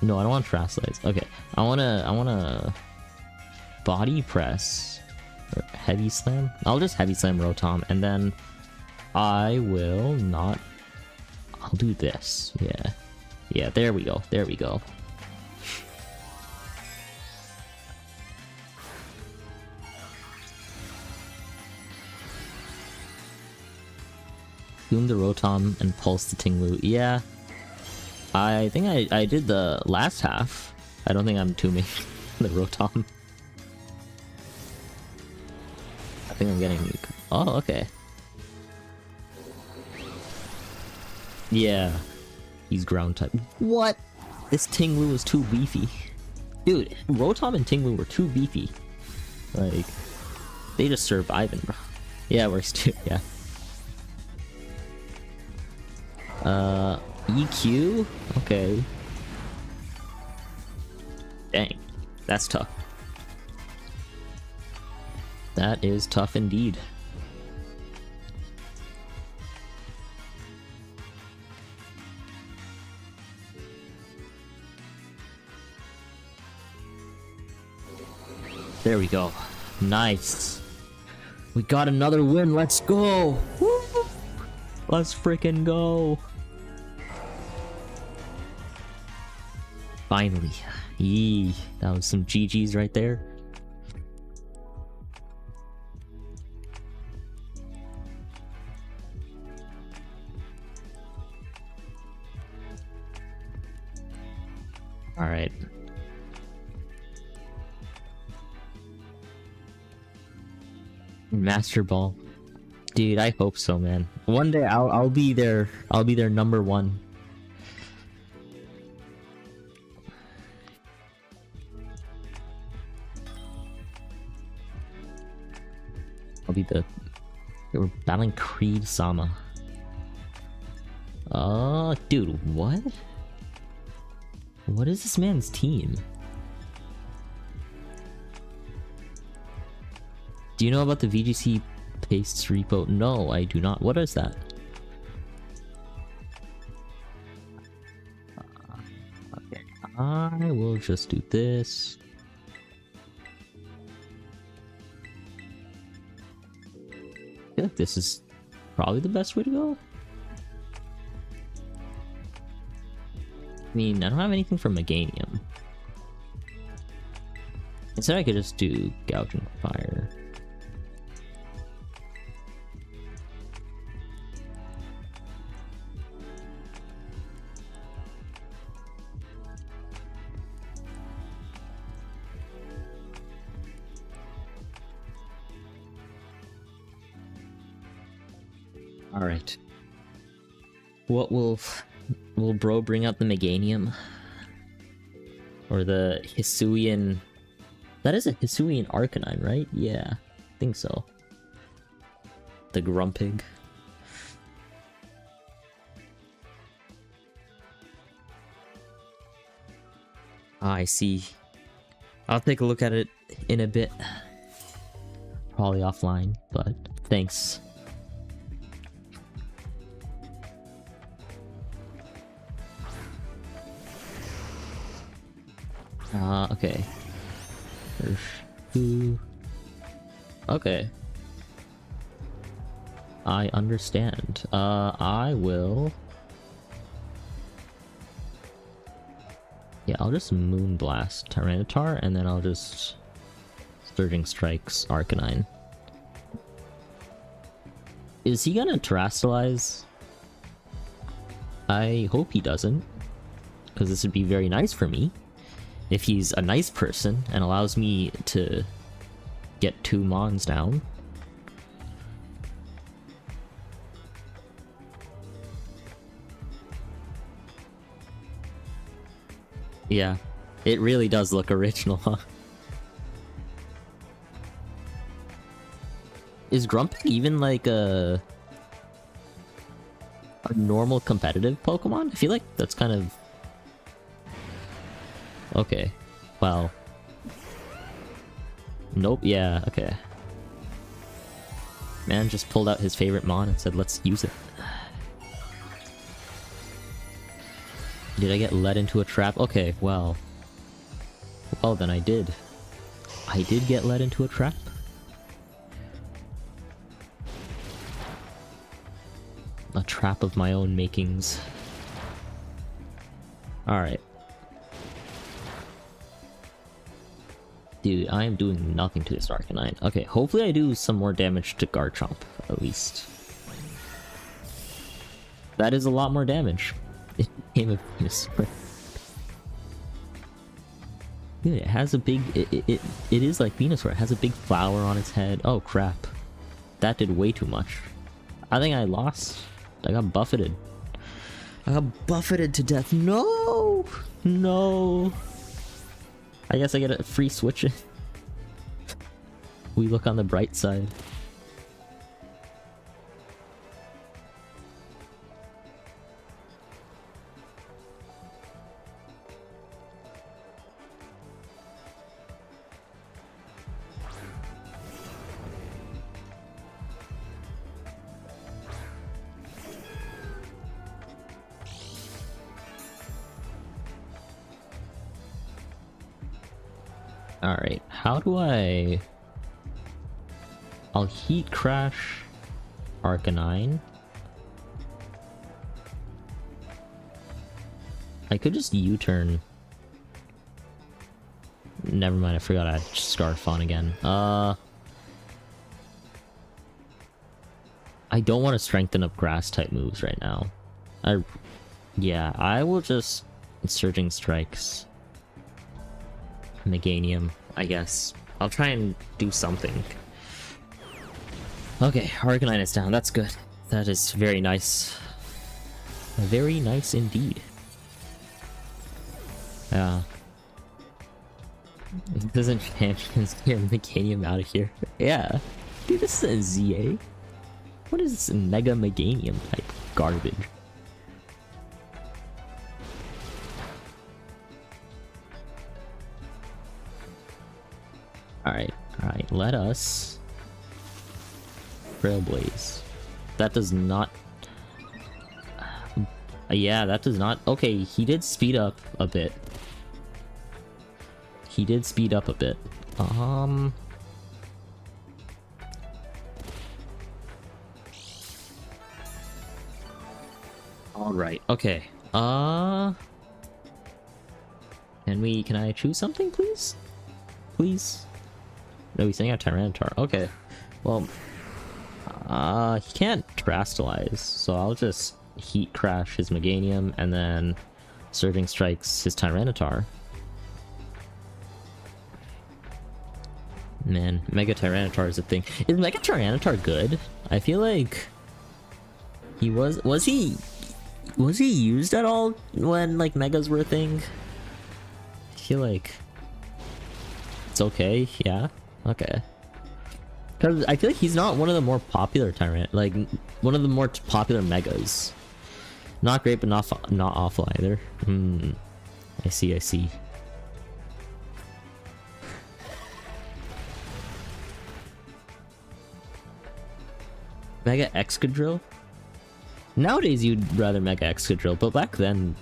No, I don't want terrastalize. Okay. I wanna body press or heavy slam. I'll just heavy slam Rotom and then I will not. I'll do this. Yeah. Yeah, there we go. There we go. Boom the Rotom and pulse the Tinglu. Yeah. I think I did the last half. I don't think I'm tombing the Rotom. I think I'm getting... Oh, okay. Yeah. He's ground type. What? This Tinglu is too beefy. Dude, Rotom and Tinglu were too beefy. Like, they just surviving, bro. Yeah, works too, yeah. EQ? Okay. Dang. That's tough. That is tough indeed. There we go. Nice. We got another win. Let's go. Woo! Let's freaking go. Finally. Yee. That was some GG's right there. All right. Master Ball. Dude, I hope so, man. One day I'll be there. I'll be their number one. I'll be the... We're battling Creed Sama. Dude, what? What is this man's team? Do you know about the VGC Pastes repo? No, I do not. What is that? Okay, I will just do this. I feel like this is probably the best way to go. I mean, I don't have anything for Meganium. Instead, I could just do Gouging Fire. Alright. What will bro bring out the Meganium? Or the Hisuian... That is a Hisuian Arcanine, right? Yeah, I think so. The Grumpig. Ah, I see. I'll take a look at it in a bit. Probably offline, but thanks. Okay. Okay. I understand. I will... Yeah, I'll just Moonblast Tyranitar, and then I'll just Surging Strikes Arcanine. Is he gonna Terrastallize? I hope he doesn't, because this would be very nice for me if he's a nice person and allows me to get 2 Mons down. Yeah, it really does look original, huh? Is Grumpig even like a normal competitive Pokemon? I feel like that's kind of... Okay, well... Nope, yeah, okay. Man just pulled out his favorite Mon and said, let's use it. Did I get led into a trap? Okay, well... Well, then I did. I did get led into a trap. A trap of my own makings. Alright. Dude, I am doing nothing to this Arcanine. Okay, hopefully I do some more damage to Garchomp, at least. That is a lot more damage. It became a Venusaur. Dude, it has a big... It is like Venusaur. It has a big flower on its head. Oh, crap. That did way too much. I think I lost. I got buffeted. I got buffeted to death. No! No! I guess I get a free switch. We look on the bright side. Alright, how do I... I'll Heat Crash Arcanine. I could just U-turn. Never mind, I forgot I had Scarf on again. I don't want to strengthen up Grass-type moves right now. Yeah, I will just Surging Strikes. Meganium, I guess. I'll try and do something. Okay, Arcanine is down. That's good. That is very nice. Very nice indeed. Yeah. It doesn't champions get Meganium out of here. Yeah. Dude, this is a ZA. What is this Mega Meganium type garbage? Alright, alright, let us Trailblaze. That does not... yeah, that does not... Okay, he did speed up a bit. He did speed up a bit. Alright, okay. Can I choose something, please? Please? No, he's saying a Tyranitar. Okay. Well, he can't Terrastallize, so I'll just Heat Crash his Meganium and then Surging Strikes his Tyranitar. Man, Mega Tyranitar is a thing. Is Mega Tyranitar good? I feel like he was he used at all when like Megas were a thing? I feel like it's okay, yeah. Okay. Because I feel like he's not one of the more popular like one of the more popular Megas. Not great, but not awful either. I see, I see. Mega Excadrill? Nowadays you'd rather Mega Excadrill, but back then,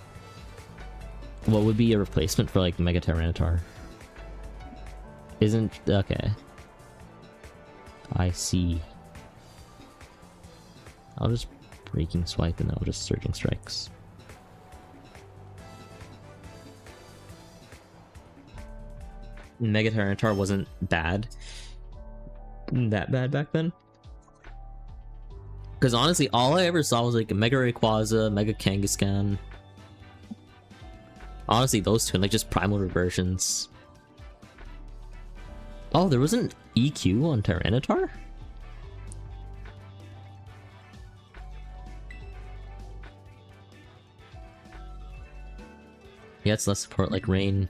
what would be a replacement for like Mega Tyranitar? Isn't... okay. I see. I'll just Breaking Swipe and then I'll just Surging Strikes. Mega Tyranitar wasn't bad. That bad back then. Because honestly, all I ever saw was like a Mega Rayquaza, Mega Kangaskhan. Honestly, those two, and like just primal reversions. Oh, there wasn't EQ on Tyranitar? Yeah, it's less support like Rain.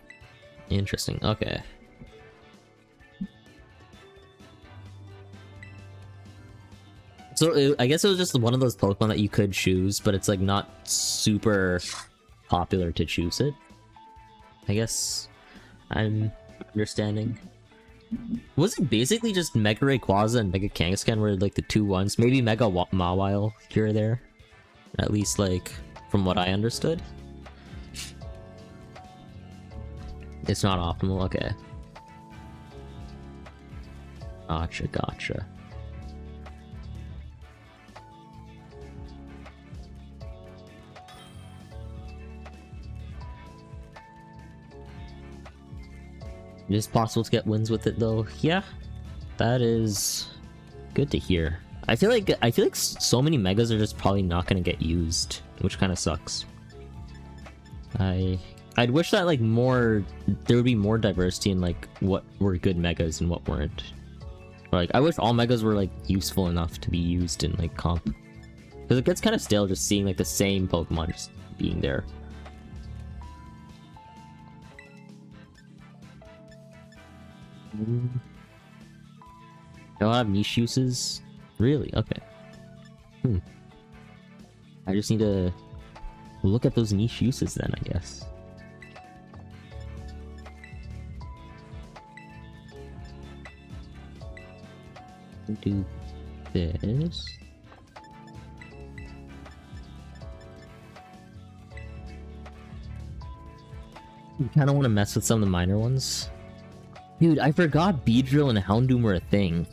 Interesting, okay. So I guess it was just one of those Pokemon that you could choose, but it's like not super popular to choose it. I guess I'm understanding. Was it basically just Mega Rayquaza and Mega Kangaskhan were like the two ones? Maybe Mega Mawile here or there? At least like from what I understood. It's not optimal, okay. Gotcha, gotcha. It is possible to get wins with it though. Yeah, that is good to hear. I feel like so many megas are just probably not gonna get used, which kind of sucks. I'd wish that like there would be more diversity in like what were good megas and what weren't. Like I wish all megas were like useful enough to be used in like comp, because it gets kind of stale just seeing like the same Pokemon just being there. Do I have niche uses? Really? Okay. I just need to look at those niche uses then, I guess. Do this. You kind of want to mess with some of the minor ones. Dude, I forgot Beedrill and Houndoom were a thing.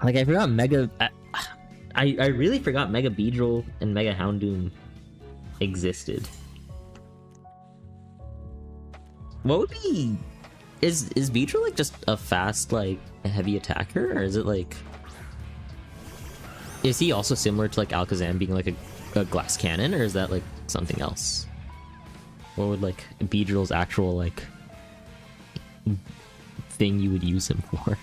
Like, I forgot Mega... I really forgot Mega Beedrill and Mega Houndoom existed. What would be... Is Beedrill, like, just a fast, like, heavy attacker? Or is it, like... Is he also similar to, like, Alakazam being, like, a glass cannon? Or is that, like, something else? What would, like, Beedrill's actual, like... thing you would use him for?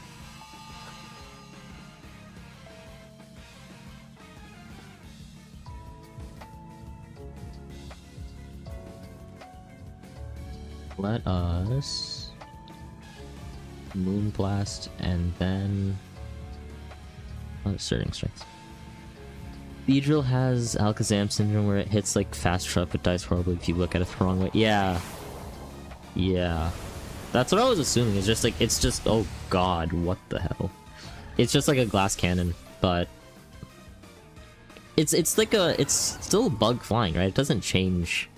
Let us Moonblast and then Surging Strikes. Beedrill has Alakazam syndrome where it hits like fast truck but dies horribly if you look at it the wrong way. Yeah. That's what I was assuming. It's just like, it's just, oh god, what the hell? It's just like a glass cannon, but it's like it's still bug flying, right? It doesn't change.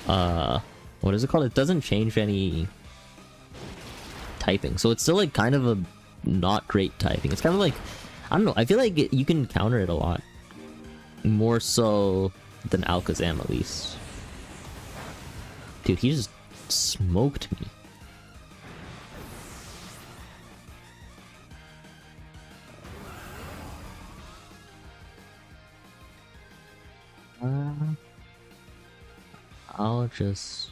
What is it called? It doesn't change any typing, so it's still like kind of a not great typing. It's kind of like, I don't know. I feel like you can counter it a lot more so than Alakazam, at least. Dude, he just smoked me. I'll just...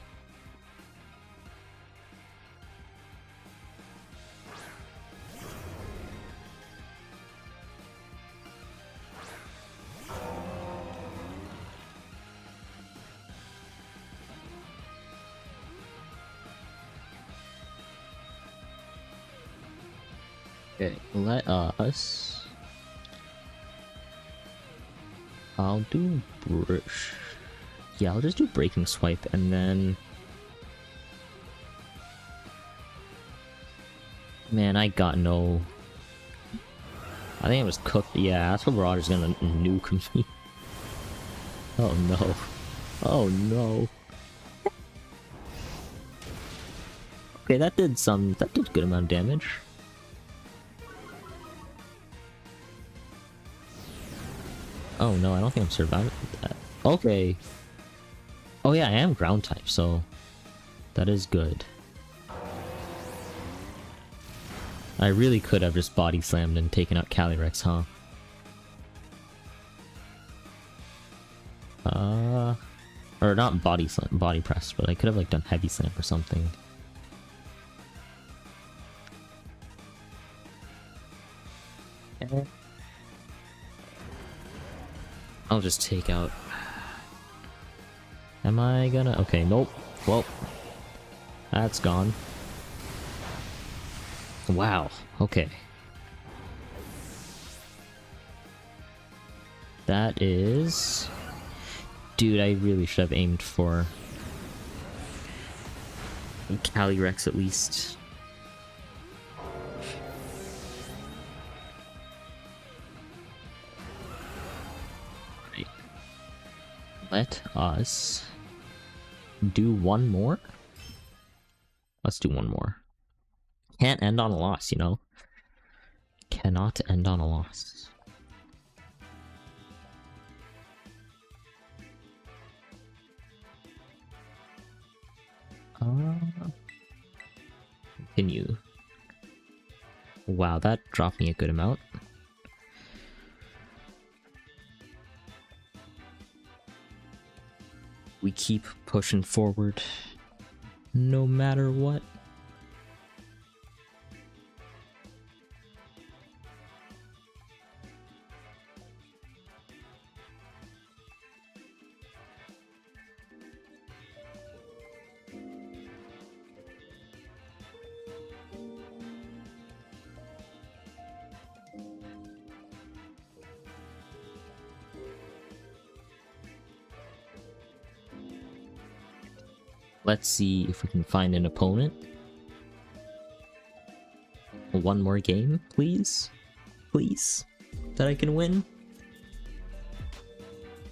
Okay, let us... I'll do brush. Yeah, I'll just do Breaking Swipe and then... Man, I got no... I think I was cooked. Yeah, Astral Marauders gonna nuke me. Oh no. Oh no. Okay, that did a good amount of damage. Oh no, I don't think I'm surviving that. Okay. Oh yeah, I am ground type, so that is good. I really could have just body slammed and taken out Calyrex, huh? Or not body slam, body press, but I could have like done heavy slam or something. I'll just take out. Am I gonna? Okay, nope. Well, that's gone. Wow. Okay. That is. Dude, I really should have aimed for Calyrex at least. Right. Let us do one more. Let's do one more. Can't end on a loss, you know? Cannot end on a loss. Continue. Wow, that dropped me a good amount. We keep pushing forward, no matter what. Let's see if we can find an opponent. One more game, please? Please? That I can win?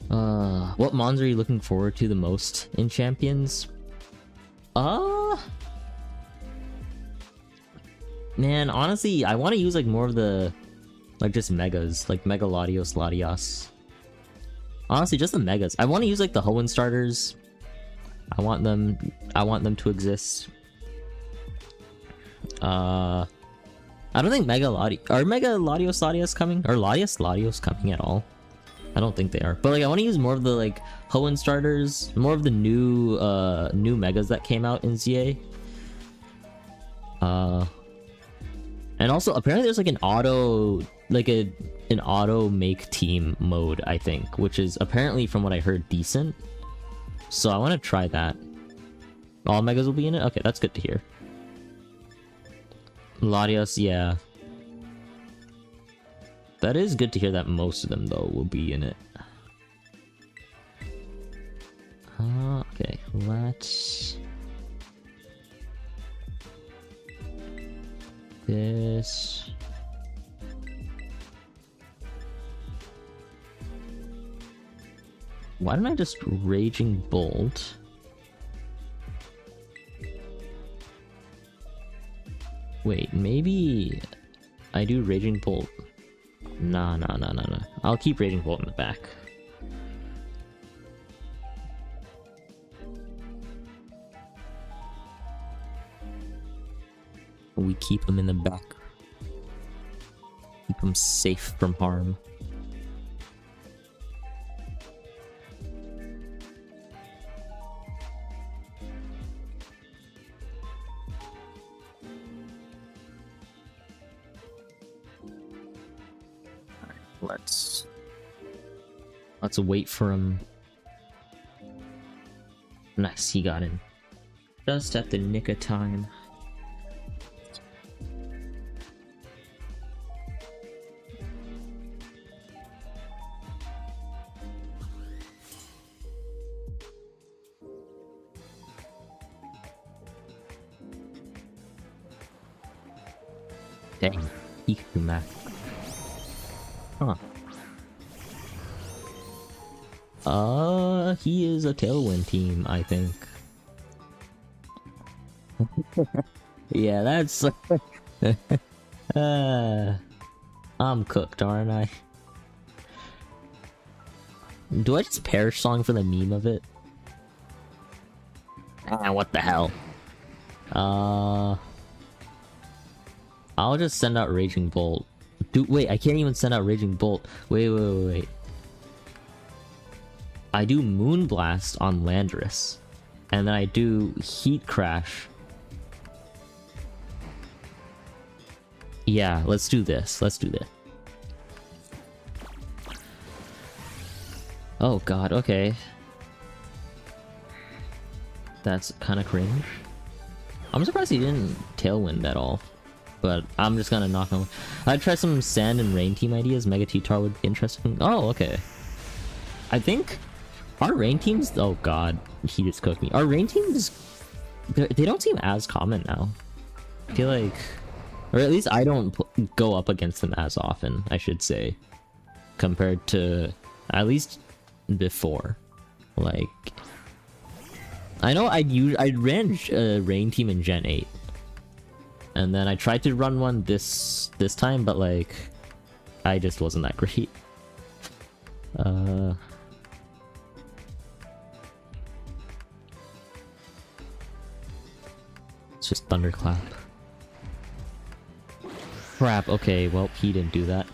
What mons are you looking forward to the most in Champions? Man, honestly, I want to use like more of the, like just megas, like Mega Latios, Latias. Honestly, just the megas. I want to use like the Hoenn starters. I want them to exist. I don't think Mega Latios Latias coming? Or Latios coming at all? I don't think they are. But like I want to use more of the like Hoenn starters, more of the new megas that came out in ZA. And also apparently there's like an auto make team mode, I think, which is apparently from what I heard decent. So I want to try that. All megas will be in it? Okay, that's good to hear. Latios, yeah. That is good to hear that most of them, though, will be in it. Okay, let's... This... Why don't I just Raging Bolt? Wait, maybe I do Raging Bolt. Nah. I'll keep Raging Bolt in the back. We keep him in the back. Keep him safe from harm. Let's wait for him. Nice, he got in. Just at the nick of time. Dang, he can do that. Huh. He is a Tailwind team, I think. Yeah, that's... I'm cooked, aren't I? Do I just perish song for the meme of it? Ah, what the hell? I'll just send out Raging Bolt. Dude, wait, I can't even send out Raging Bolt. Wait. I do Moonblast on Landorus. And then I do Heat Crash. Yeah, let's do this. Oh god, okay. That's kind of cringe. I'm surprised he didn't Tailwind at all. But I'm just gonna knock him. I'd try some Sand and Rain team ideas. Mega T-Tar would be interesting. Oh, okay. I think our Rain teams... Oh god, he just cooked me. Our Rain teams... They don't seem as common now. I feel like... Or at least I don't go up against them as often, I should say. Compared to... At least before. Like... I know I ran a Rain team in Gen 8. And then I tried to run one this time, but like, I just wasn't that great. It's just Thunderclap. Crap, okay, well, he didn't do that.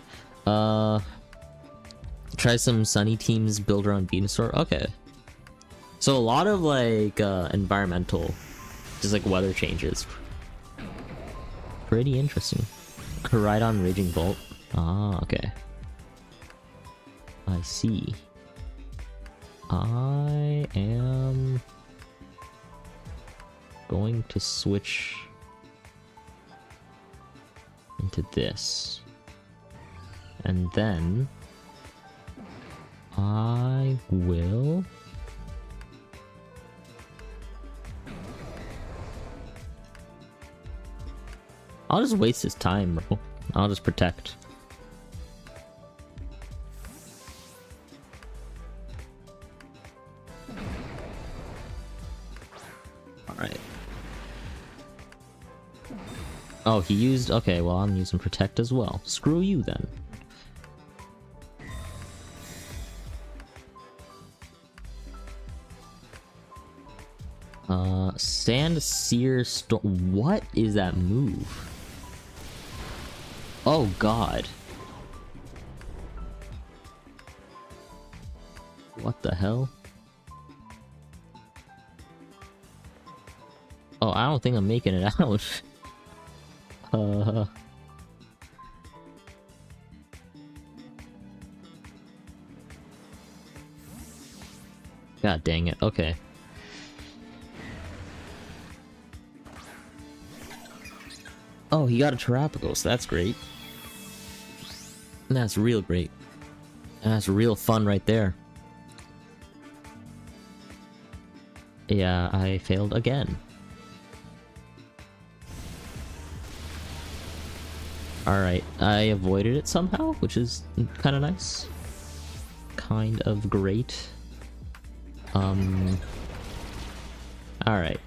Try some Sunny teams, build around Venusaur. Okay. So a lot of like environmental, just like weather changes. Pretty interesting. Koraidon Raging Bolt. Ah, okay. I see. I am going to switch into this. And then I will... I'll just waste his time, bro. I'll just protect. Alright. Oh, he used... Okay, well, I'm using protect as well. Screw you, then. Sand Seer Storm... What is that move? Oh god. What the hell? Oh, I don't think I'm making it out. God dang it. Okay. Oh, he got a Terapagos. That's great. That's real great. That's real fun right there. Yeah, I failed again. Alright, I avoided it somehow, which is kind of nice. Kind of great. Alright.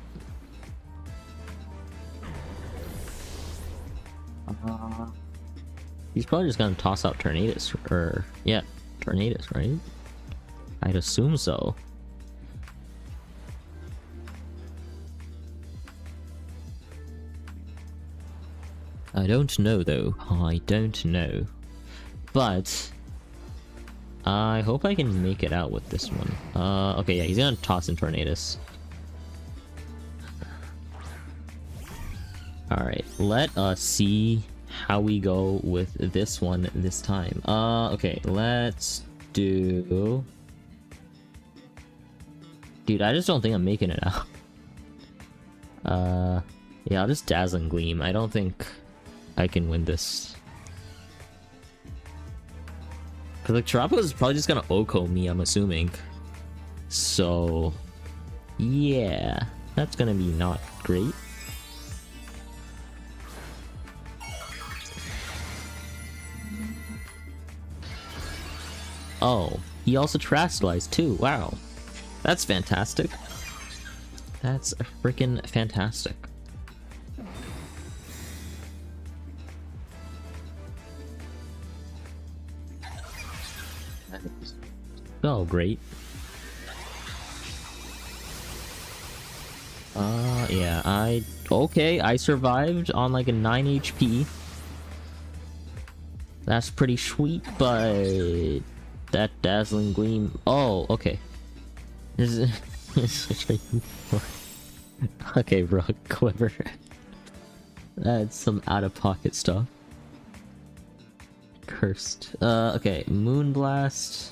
He's probably just gonna toss out Tornadus, or... Yeah, Tornadus, right? I'd assume so. I don't know, though. I don't know. But... I hope I can make it out with this one. Okay, yeah, he's gonna toss in Tornadus. Alright, let us see how we go with this one this time. Okay, let's do... Dude, I just don't think I'm making it out. Yeah, I'll just Dazzling Gleam. I don't think I can win this. Cause like Terapagos is probably just gonna Oko me, I'm assuming. So... Yeah, that's gonna be not great. Oh, he also Terastallized too. Wow. That's fantastic. That's freaking fantastic. Oh, great. Yeah, okay, I survived on like a 9 HP. That's pretty sweet, but that dazzling gleam. Oh, okay. Okay, bro, Quiver. That's some out-of-pocket stuff. Cursed. Okay, Moonblast.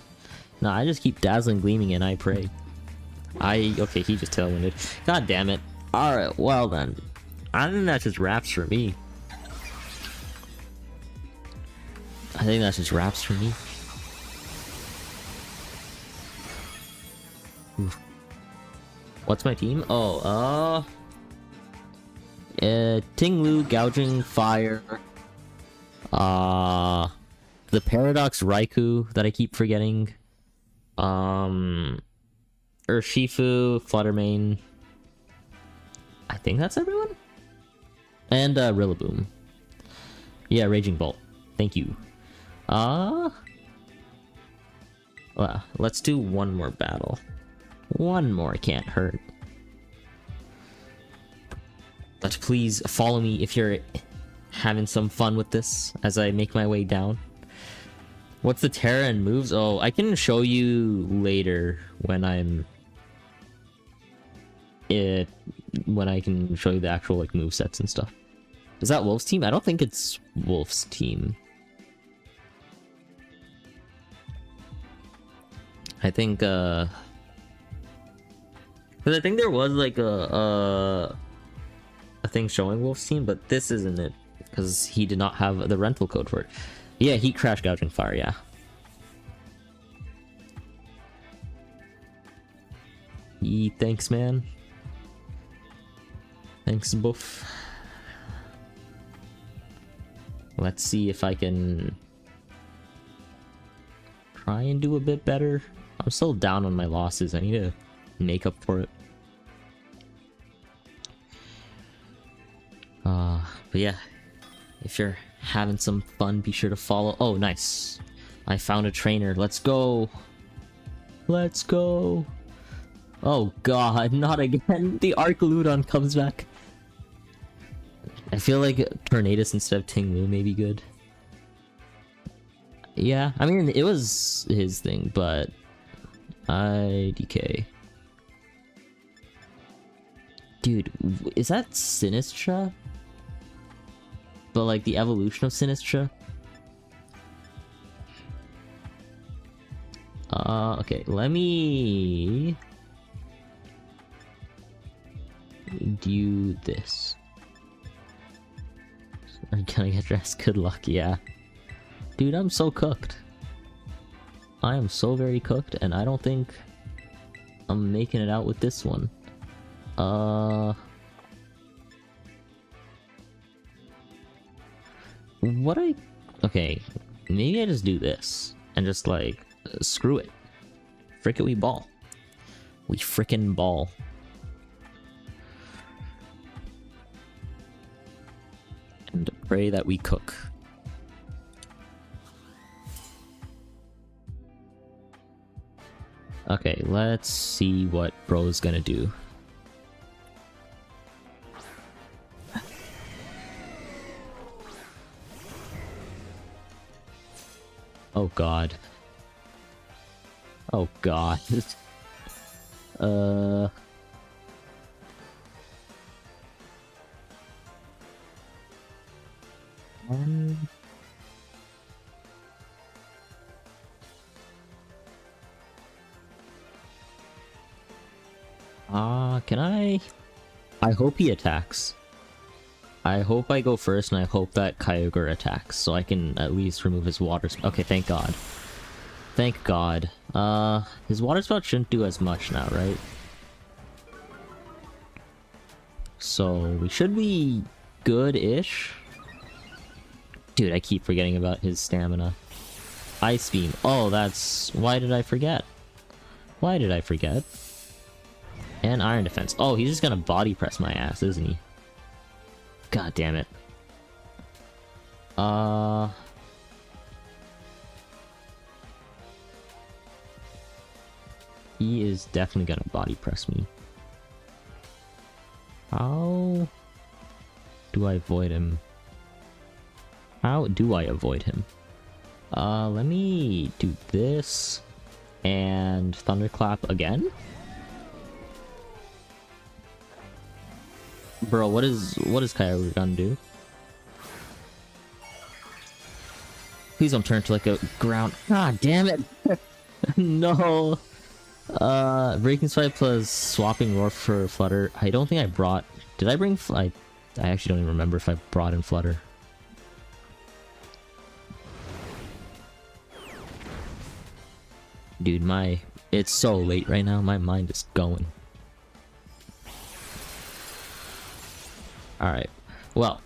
No, I just keep dazzling gleaming and I pray. Okay, he just tailwinded. God damn it. Alright, well then. I think that just wraps for me. I think that's just wraps for me. Oof. What's my team? Oh, Tinglu, Gouging Fire. The Paradox Raikou that I keep forgetting. Urshifu, Fluttermane. I think that's everyone? And, Rillaboom. Yeah, Raging Bolt. Thank you. Well, let's do one more battle. One more can't hurt. But please follow me if you're having some fun with this as I make my way down. What's the Terra and moves? Oh, I can show you later when when I can show you the actual like movesets and stuff. Is that Wolf's team? I don't think it's Wolf's team. I think because I think there was like a thing showing Wolf's team, but this isn't it because he did not have the rental code for it. Yeah, Heat Crash, Gouging Fire, yeah. Thanks, man. Thanks, Buff. Let's see if I can try and do a bit better. I'm still down on my losses. I need to make up for it. But yeah, if you're having some fun, be sure to follow. Oh, nice. I found a trainer. Let's go. Let's go. Oh god, not again. The Arcaludon comes back. I feel like Tornadus instead of Tinglu may be good. Yeah, I mean, it was his thing, but IDK. Dude, is that Sinistra? But like the evolution of Sinistra? Okay, let me do this. I'm gonna get dressed. Good luck, yeah. Dude, I'm so cooked. I am so very cooked, and I don't think I'm making it out with this one. Okay, maybe I just do this and just like screw it. Frick it, we ball. We frickin' ball. And pray that we cook. Okay, let's see what bro's gonna do. Oh god. Oh god. Can I hope he attacks. I hope I go first, and I hope that Kyogre attacks, so I can at least remove his water spout. Okay, thank god. Thank god. His water spout shouldn't do as much now, right? So, we should be good-ish. Dude, I keep forgetting about his stamina. Ice Beam. Oh, that's... Why did I forget? Why did I forget? And Iron Defense. Oh, he's just gonna body press my ass, isn't he? God damn it. He is definitely gonna body press me. How do I avoid him? How do I avoid him? Let me do this and thunderclap again. Bro, what is Kyogre gonna do? Please don't turn into like a ground. God damn it! No. Breaking Swipe plus swapping Roar for Flutter. I don't think I brought. Did I bring? I actually don't even remember if I brought in Flutter. Dude, it's so late right now. My mind is going. All right. Well.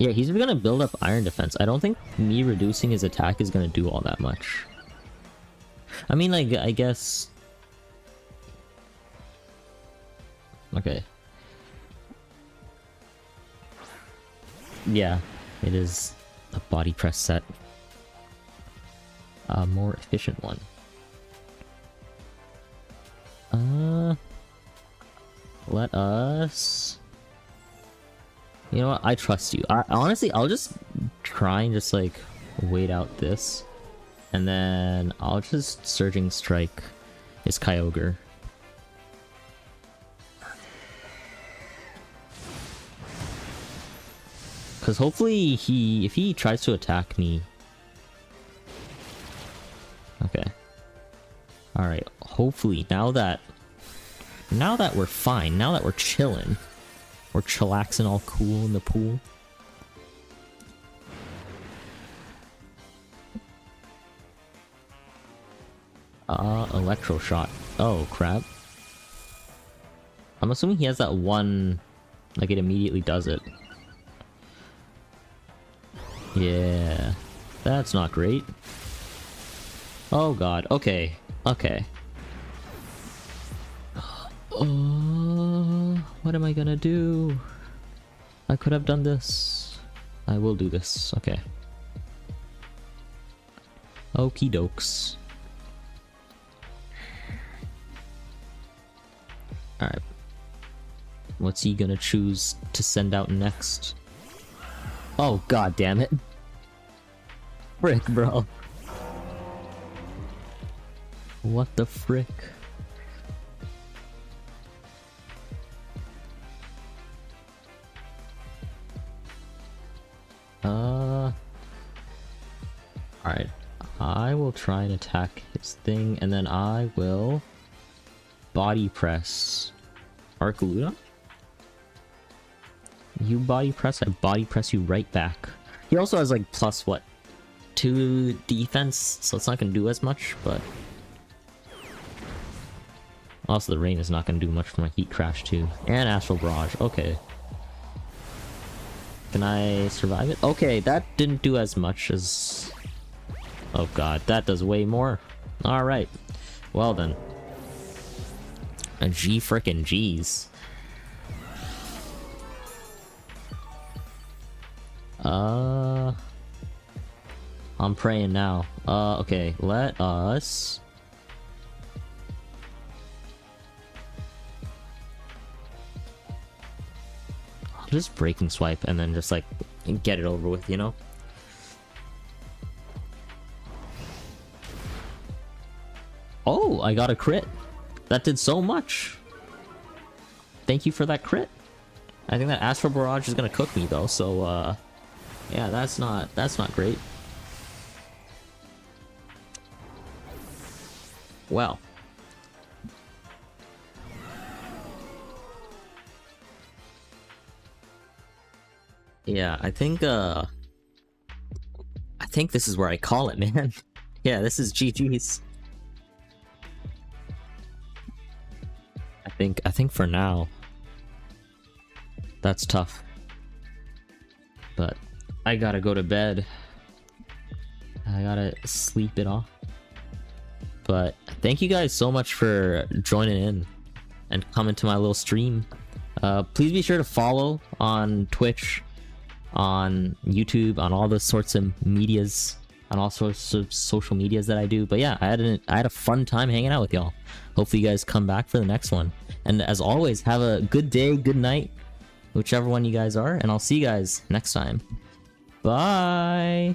Yeah, he's gonna build up Iron Defense. I don't think me reducing his attack is gonna do all that much. I mean, like, I guess... Okay. Yeah, it is a body press set. A more efficient one. Let us... You know what? I trust you. Honestly, I'll just try and just like wait out this, and then I'll just Surging Strike his Kyogre. Because hopefully if he tries to attack me. Okay. All right. Hopefully now that we're fine, now that we're chilling. We're chillaxing all cool in the pool. Electro Shot. Oh, crap. I'm assuming he has that one, like it immediately does it. Yeah. That's not great. Oh god, okay. Okay. What am I gonna do? I could have done this. I will do this. Okay. Okie dokes. Alright. What's he gonna choose to send out next? Oh god damn it. Frick, bro. What the frick? Alright. I will try and attack his thing, and then I will body press Arcaluda. You body press, I body press you right back. He also has like plus what? 2 defense, so it's not gonna do as much, but also the rain is not gonna do much for my Heat Crash too. And Astral Barrage, okay. Can I survive it? Okay, that didn't do as much as... Oh god, that does way more. Alright. Well then. A G frickin' G's. I'm praying now. Okay, let us... I'll just Breaking Swipe and then just like get it over with, you know? Oh, I got a crit. That did so much. Thank you for that crit. I think that Astral Barrage is gonna cook me though, so yeah, that's not great. Well. Yeah, I think this is where I call it, man. Yeah, this is GG's. I think for now that's tough. But I gotta go to bed. I gotta sleep it off. But thank you guys so much for joining in and coming to my little stream. Please be sure to follow on Twitch on YouTube, on all those sorts of medias, on all sorts of social medias that I do. But yeah, I had a fun time hanging out with y'all. Hopefully you guys come back for the next one. And as always, have a good day, good night, whichever one you guys are, and I'll see you guys next time. Bye.